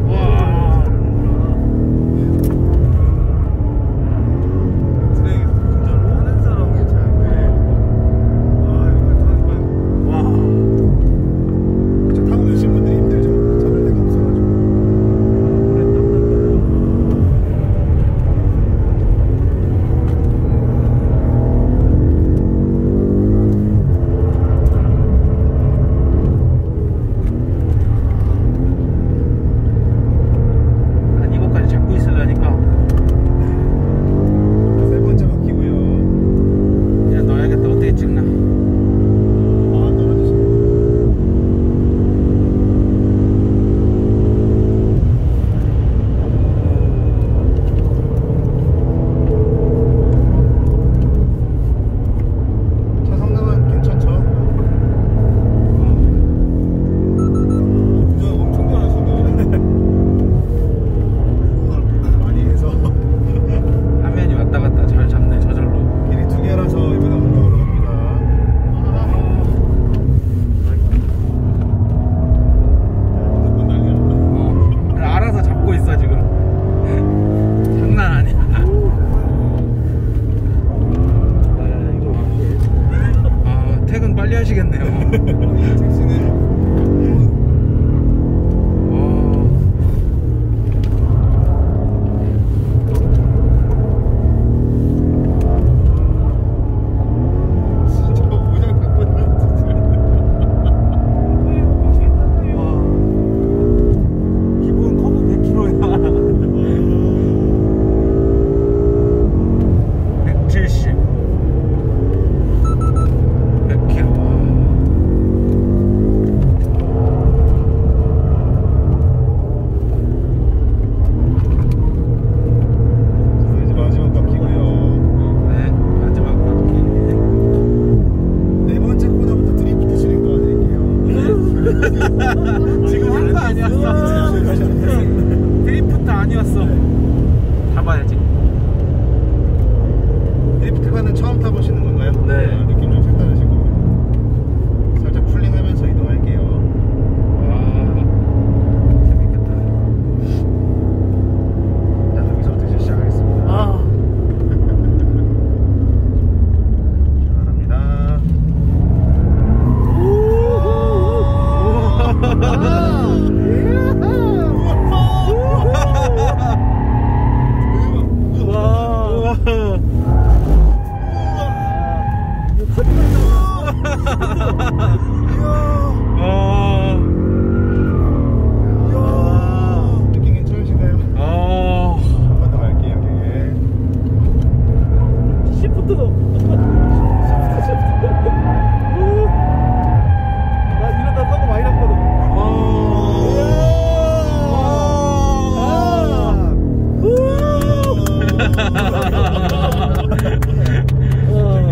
Speaker 1: 와.
Speaker 4: 트랙에서 운전을 하는 사람 괜찮은데 이걸 타니까
Speaker 1: 와.
Speaker 4: 그쵸, 타고 계신 분들이 힘들죠. 잡을 데가 없어가지고.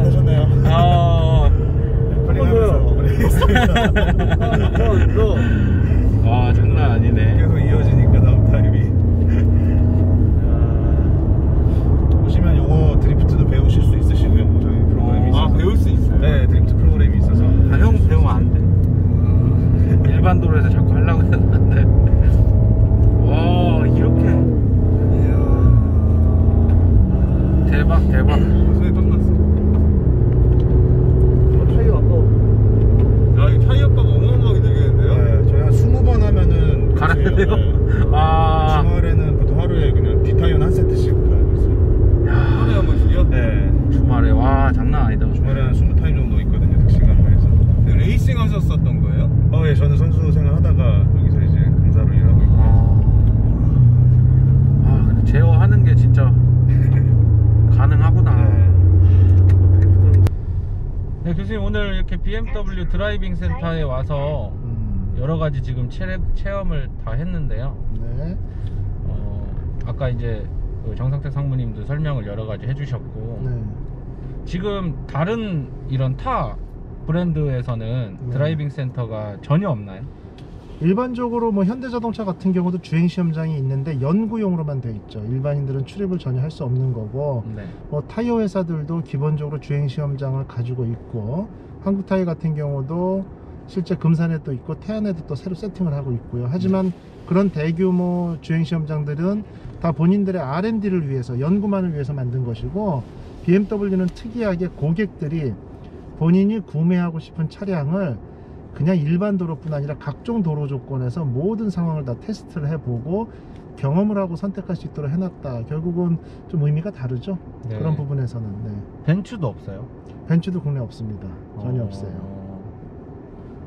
Speaker 4: 하셨나요?
Speaker 1: 와 장난 아니네.
Speaker 4: 계속 이어지니까 다음 타임이. 보시면 요거 드리프트도 배우실 수 있으시고요. 저희 프로그램이 있어서.
Speaker 2: 배울 수 있어요?
Speaker 4: 네, 드리프트 프로그램이 있어서.
Speaker 1: 형 배우면 안 돼. 일반 도로에서 자꾸 하려고 해도 안 돼. 와 이렇게. 대박 대박.
Speaker 2: 손에 땀 났어. 타이어 아까. 야, 이 타이어 값 어마어마하게 들겠는데요?
Speaker 4: 네, 저희 한 20번 하면은
Speaker 1: 갈아야 돼요?
Speaker 4: 네.
Speaker 1: 아.
Speaker 4: 주말에는 보통 하루에 그냥 뒷타이어 한 세트씩 갈고 있어요.
Speaker 2: 하루에 한 번씩이요?
Speaker 4: 네.
Speaker 1: 주말에 와 장난 아니다.
Speaker 4: 주말에 한 20타임 정도 있거든요, 택시간에서.
Speaker 2: 레이싱 하셨었던 거예요?
Speaker 4: 예, 저는 선수 생활 하다가 여기서 이제 강사로 일하고 있고.
Speaker 1: 근데 제어하는 게 진짜 가능하구나. 네, 교수님 오늘 이렇게 BMW 드라이빙 센터에 와서 여러 가지 지금 체험을 다 했는데요.
Speaker 5: 네.
Speaker 1: 아까 이제 그 정상택 상무님도 설명을 여러 가지 해주셨고,
Speaker 5: 네.
Speaker 1: 지금 다른 이런 타 브랜드에서는
Speaker 5: 네.
Speaker 1: 드라이빙 센터가 전혀 없나요?
Speaker 5: 일반적으로 뭐 현대자동차 같은 경우도 주행 시험장이 있는데 연구용으로만 되어 있죠. 일반인들은 출입을 전혀 할 수 없는 거고,
Speaker 1: 네.
Speaker 5: 뭐 타이어 회사들도 기본적으로 주행 시험장을 가지고 있고, 한국타이어 같은 경우도 실제 금산에 또 있고 태안에도 또 새로 세팅을 하고 있고요. 하지만 그런 대규모 주행 시험장들은 다 본인들의 R&D를 위해서, 연구만을 위해서 만든 것이고, BMW는 특이하게 고객들이 본인이 구매하고 싶은 차량을 그냥 일반 도로뿐 아니라 각종 도로 조건에서 모든 상황을 다 테스트를 해보고 경험을 하고 선택할 수 있도록 해놨다. 결국은 좀 의미가 다르죠.
Speaker 1: 네.
Speaker 5: 그런 부분에서는. 네.
Speaker 1: 벤츠도 없어요?
Speaker 5: 벤츠도 국내 없습니다. 전혀
Speaker 1: 어.
Speaker 5: 없어요.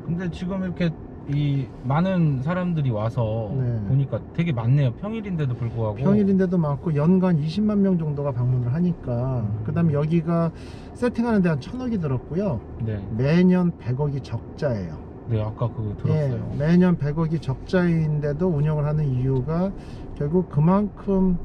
Speaker 1: 근데 지금 이렇게 이 많은 사람들이 와서
Speaker 5: 네.
Speaker 1: 보니까 되게 많네요. 평일인데도 불구하고.
Speaker 5: 평일인데도 많고 연간 20만 명 정도가 방문을 하니까, 그 다음에 여기가 세팅하는 데 한 1,000억이 들었고요.
Speaker 1: 네.
Speaker 5: 매년 100억이 적자예요.
Speaker 1: 네, 아까 그거 들었어요.
Speaker 5: 예, 매년 100억이 적자인데도 운영을 하는 이유가 결국 그만큼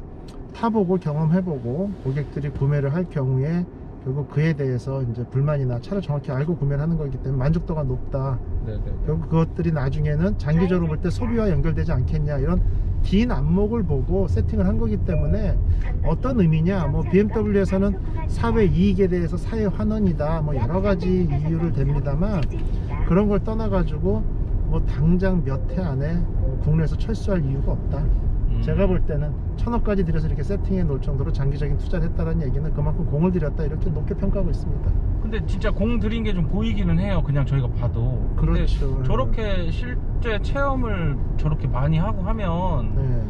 Speaker 5: 타보고 경험해보고 고객들이 구매를 할 경우에 결국 그에 대해서 이제 불만이나 차를 정확히 알고 구매를 하는 거기 때문에 만족도가 높다.
Speaker 1: 네네.
Speaker 5: 결국 그것들이 나중에는 장기적으로 볼 때 소비와 연결되지 않겠냐, 이런 긴 안목을 보고 세팅을 한 거기 때문에 어떤 의미냐, 뭐 BMW에서는 사회 이익에 대해서 사회 환원이다, 뭐 여러 가지 이유를 댑니다만, 그런 걸 떠나 가지고 뭐 당장 몇 해 안에 국내에서 철수할 이유가 없다. 제가 볼 때는 1,000억까지 들여서 이렇게 세팅해 놓을 정도로 장기적인 투자를 했다는 얘기는 그만큼 공을 들였다, 이렇게 높게 평가하고 있습니다.
Speaker 1: 근데 진짜 공 들인 게 좀 보이기는 해요. 그냥 저희가 봐도. 근데
Speaker 5: 그렇죠.
Speaker 1: 저렇게 실제 체험을 저렇게 많이 하고 하면
Speaker 5: 네.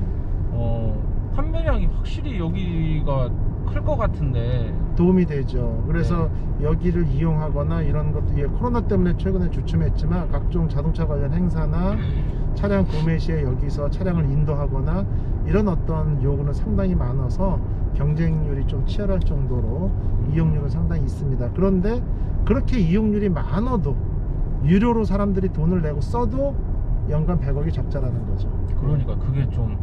Speaker 1: 판매량이 확실히 여기가 클 것 같은데.
Speaker 5: 도움이 되죠. 그래서 여기를 이용하거나 이런 것도, 예, 코로나 때문에 최근에 주춤했지만 각종 자동차 관련 행사나 차량 구매 시에 여기서 차량을 인도하거나 이런 어떤 요구는 상당히 많아서 경쟁률이 좀 치열할 정도로 이용률은 상당히 있습니다. 그런데 그렇게 이용률이 많아도 유료로 사람들이 돈을 내고 써도 연간 100억이 적자라는 거죠.
Speaker 1: 그러니까 그게 좀.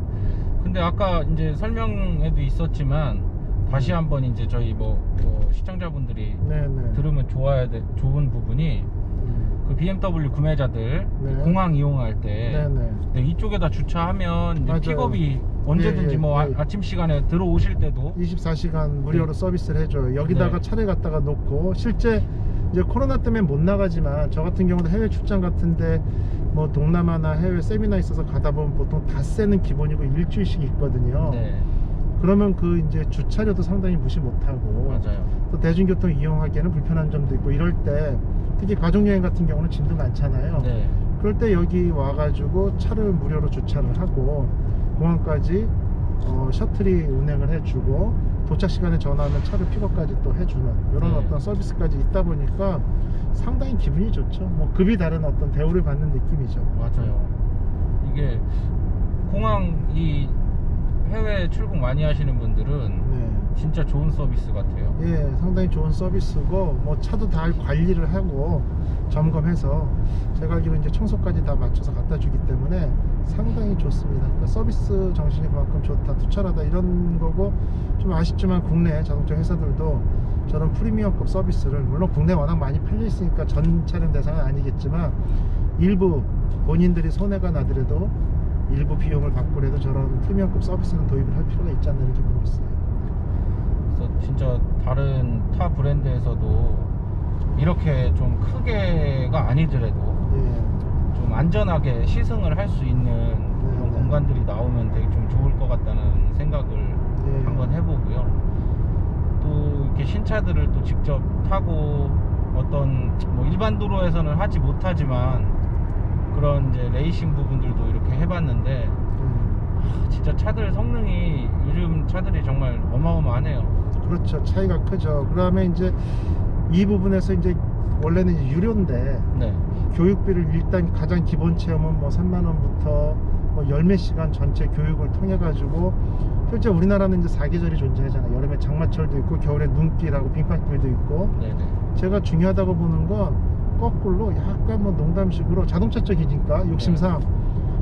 Speaker 1: 근데 아까 이제 설명에도 있었지만 다시 한번 이제 저희 뭐 시청자분들이
Speaker 5: 네네.
Speaker 1: 들으면 좋은 부분이, 그 BMW 구매자들
Speaker 5: 네.
Speaker 1: 공항 이용할 때
Speaker 5: 네네.
Speaker 1: 이쪽에다 주차하면 이제
Speaker 5: 맞아요.
Speaker 1: 픽업이 언제든지
Speaker 5: 예,
Speaker 1: 뭐
Speaker 5: 예.
Speaker 1: 아침 시간에 들어오실 때도
Speaker 5: 24시간 무료로
Speaker 1: 네.
Speaker 5: 서비스를 해줘요. 여기다가
Speaker 1: 네.
Speaker 5: 차를 갖다가 놓고, 실제 이제 코로나 때문에 못 나가지만 저 같은 경우도 해외 출장 같은데 뭐 동남아나 해외 세미나 있어서 가다 보면 보통 닷새는 기본이고 일주일씩 있거든요.
Speaker 1: 네,
Speaker 5: 그러면 그 이제 주차료도 상당히 무시 못하고,
Speaker 1: 맞아요.
Speaker 5: 또 대중교통 이용하기에는 불편한 점도 있고, 이럴 때 특히 가족여행 같은 경우는 짐도 많잖아요.
Speaker 1: 네.
Speaker 5: 그럴 때 여기 와가지고 차를 무료로 주차를 하고 공항까지 셔틀이 운행을 해주고 도착 시간에 전화하면 차를 픽업까지 또 해주는 이런
Speaker 1: 네.
Speaker 5: 어떤 서비스까지 있다 보니까 상당히 기분이 좋죠. 뭐 급이 다른 어떤 대우를 받는 느낌이죠.
Speaker 1: 맞아요. 이게 공항 이 해외 출국 많이 하시는 분들은
Speaker 5: 네.
Speaker 1: 진짜 좋은 서비스 같아요.
Speaker 5: 예, 상당히 좋은 서비스고, 뭐 차도 다 관리를 하고 점검해서 제가 알기로 이제 청소까지 다 맞춰서 갖다 주기 때문에 상당히 좋습니다. 그러니까 서비스 정신이 그만큼 좋다, 투철하다 이런 거고, 좀 아쉽지만 국내 자동차 회사들도 저런 프리미엄급 서비스를, 물론 국내 워낙 많이 팔려 있으니까 전 차량 대상은 아니겠지만 일부 본인들이 손해가 나더라도 일부 비용을 받고라도 저런 프리미엄급 서비스는 도입을 할 필요가 있지 않나 이렇게 보고 있어요.
Speaker 1: 그래서 진짜 다른 타 브랜드에서도 이렇게 좀 크게가 아니더라도
Speaker 5: 예.
Speaker 1: 좀 안전하게 시승을 할 수 있는 그런
Speaker 5: 네.
Speaker 1: 공간들이 나오면 되게 좀 좋을 것 같다는 생각을
Speaker 5: 네.
Speaker 1: 한번 해보고요. 또 이렇게 신차들을 또 직접 타고 어떤 뭐 일반 도로에서는 하지 못하지만 그런 이제 레이싱 부분들도 이렇게 해봤는데 진짜 차들 성능이 요즘 차들이 정말 어마어마하네요.
Speaker 5: 그렇죠. 차이가 크죠. 그 다음에 이제 이 부분에서 이제 원래는 이제 유료인데
Speaker 1: 네.
Speaker 5: 교육비를 일단 가장 기본 체험은 뭐 3만원부터 뭐 열몇 시간 전체 교육을 통해 가지고, 실제 우리나라는 이제 4계절이 존재하잖아요. 여름에 장마철도 있고 겨울에 눈길하고 빙판길도 있고.
Speaker 1: 네네.
Speaker 5: 제가 중요하다고 보는 건 거꾸로 약간 뭐 농담식으로 자동차 쪽이니까 욕심상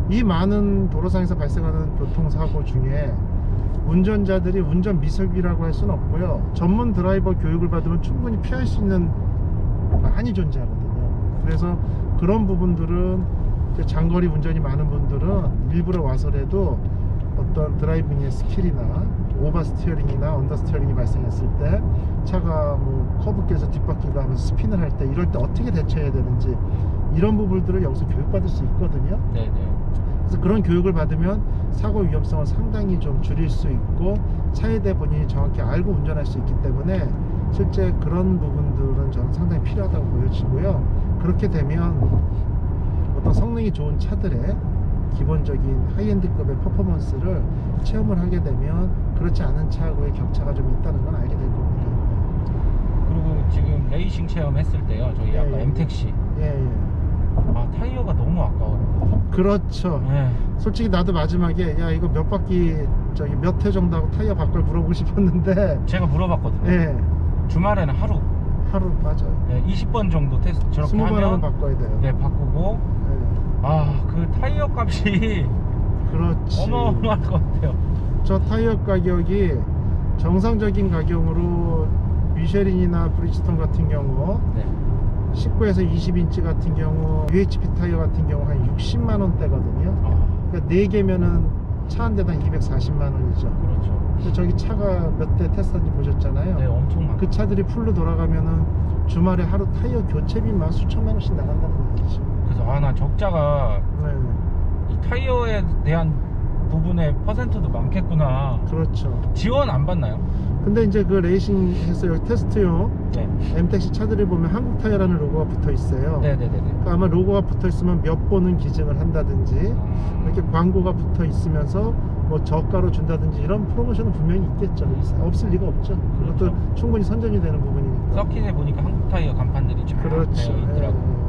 Speaker 5: 이 많은 도로상에서 발생하는 교통사고 중에 운전자들이 운전 미숙이라고 할 수는 없고요. 전문 드라이버 교육을 받으면 충분히 피할 수 있는 많이 존재하거든요. 그래서 그런 부분들은 이제 장거리 운전이 많은 분들은 일부러 와서라도 어떤 드라이빙의 스킬이나 오버 스티어링이나 언더 스티어링이 발생했을 때 차가 뭐 커브길에서 뒷바퀴가 하면서 스핀을 할 때, 이럴 때 어떻게 대처해야 되는지 이런 부분들을 여기서 교육받을 수 있거든요.
Speaker 1: 네네.
Speaker 5: 그래서 그런 교육을 받으면 사고 위험성을 상당히 좀 줄일 수 있고 차에 대해 본인이 정확히 알고 운전할 수 있기 때문에 실제 그런 부분들은 저는 상당히 필요하다고 보여지고요. 그렇게 되면 어떤 성능이 좋은 차들의 기본적인 하이엔드급의 퍼포먼스를 체험을 하게 되면 그렇지 않은 차하고의 격차가 좀 있다는 건 알게 될 겁니다.
Speaker 1: 그리고 지금 레이싱 체험했을 때요, 저희
Speaker 5: 예,
Speaker 1: 아까
Speaker 5: 예.
Speaker 1: MTEC
Speaker 5: 예, 예.
Speaker 1: 아 타이어가 너무 아까워요.
Speaker 5: 그렇죠.
Speaker 1: 네.
Speaker 5: 솔직히 나도 마지막에 야 이거 몇 바퀴 저기 몇 회 정도 하고 타이어 바꿔 물어보고 싶었는데,
Speaker 1: 제가 물어봤거든요.
Speaker 5: 예,
Speaker 1: 주말에는 하루
Speaker 5: 하루 맞아요.
Speaker 1: 20번 정도 테스트 저렇게
Speaker 5: 20번 하면
Speaker 1: 하면
Speaker 5: 바꿔야 돼요.
Speaker 1: 네 바꾸고,
Speaker 5: 예.
Speaker 1: 아 그 타이어 값이
Speaker 5: 그렇지.
Speaker 1: 어마어마할 것 같아요.
Speaker 5: 저 타이어 가격이 정상적인 가격으로 미쉐린이나 브리지스톤 같은 경우
Speaker 1: 네.
Speaker 5: 19에서 20인치 같은 경우 UHP 타이어 같은 경우 한 60만 원대거든요.
Speaker 1: 아
Speaker 5: 그러니까 4개면은 차 한 대당 240만 원이죠.
Speaker 1: 그렇죠.
Speaker 5: 근데 저기 차가 몇 대 테스트한지 보셨잖아요.
Speaker 1: 네 엄청 많아요.
Speaker 5: 그 차들이 풀로 돌아가면은 주말에 하루 타이어 교체비만 수천만 원씩 나간다는 얘기죠.
Speaker 1: 그래서 아 나 적자가
Speaker 5: 네,
Speaker 1: 이 타이어에 대한 부분에 퍼센트도 많겠구나.
Speaker 5: 그렇죠.
Speaker 1: 지원 안 받나요?
Speaker 5: 근데 이제 그 레이싱 해서 여기 테스트용
Speaker 1: 네.
Speaker 5: MTEC 차들을 보면 한국 타이어라는 로고가 붙어 있어요.
Speaker 1: 네네네네.
Speaker 5: 그러니까 아마 로고가 붙어 있으면 몇 번은 기증을 한다든지 이렇게 광고가 붙어 있으면서 뭐 저가로 준다든지 이런 프로모션은 분명히 있겠죠. 없을 리가 없죠. 그것도
Speaker 1: 그렇죠.
Speaker 5: 충분히 선전이 되는 부분이니까.
Speaker 1: 서킷에 보니까 한국 타이어 간판들이 쫙
Speaker 5: 그렇죠.
Speaker 1: 되어 있더라고요.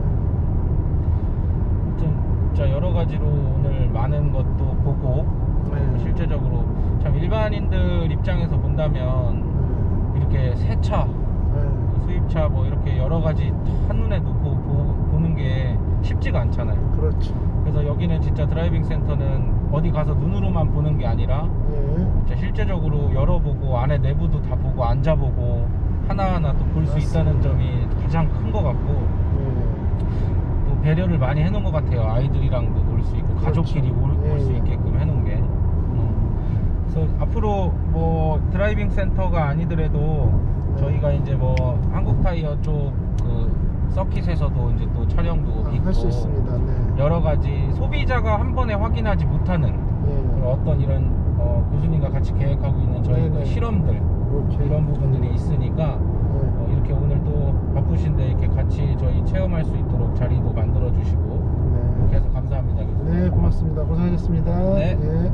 Speaker 1: 아무튼 진짜 여러 가지로 오늘 많은 것도 보고
Speaker 5: 네.
Speaker 1: 실제적으로 참 일반인들 입장에서 본다면 이렇게 새차 수입차 뭐 이렇게 여러 가지 한눈에 놓고 보는 게 쉽지가 않잖아요.
Speaker 5: 그렇죠.
Speaker 1: 그래서 여기는 진짜 드라이빙 센터는 어디 가서 눈으로만 보는 게 아니라
Speaker 5: 예.
Speaker 1: 진짜 실제적으로 열어보고 안에 내부도 다 보고 앉아보고 하나하나 또 볼 수 있다는 점이 가장 큰 것 같고, 또 배려를 많이 해놓은 것 같아요. 아이들이랑도 놀 수 있고 가족끼리 올 수 있게끔 해놓은 게. 그래서 앞으로 뭐 드라이빙 센터가 아니더라도 저희가 이제 뭐 한국 타이어 쪽 그 서킷에서도 이제 또 촬영도 있고
Speaker 5: 할 수 있습니다. 네.
Speaker 1: 여러 가지 소비자가 한 번에 확인하지 못하는
Speaker 5: 예.
Speaker 1: 어떤 이런 교수님과 같이 계획하고 있는 저희 그
Speaker 5: 네네.
Speaker 1: 실험들
Speaker 5: 오케이.
Speaker 1: 이런 부분들이 있으니까 이렇게 오늘 또 바쁘신데 이렇게 같이 저희 체험할 수 있도록 자리도 만들어 주시고
Speaker 5: 네.
Speaker 1: 이렇게 해서 감사합니다. 교수님.
Speaker 5: 네, 고맙습니다. 고생하셨습니다.
Speaker 1: 네.
Speaker 5: 예.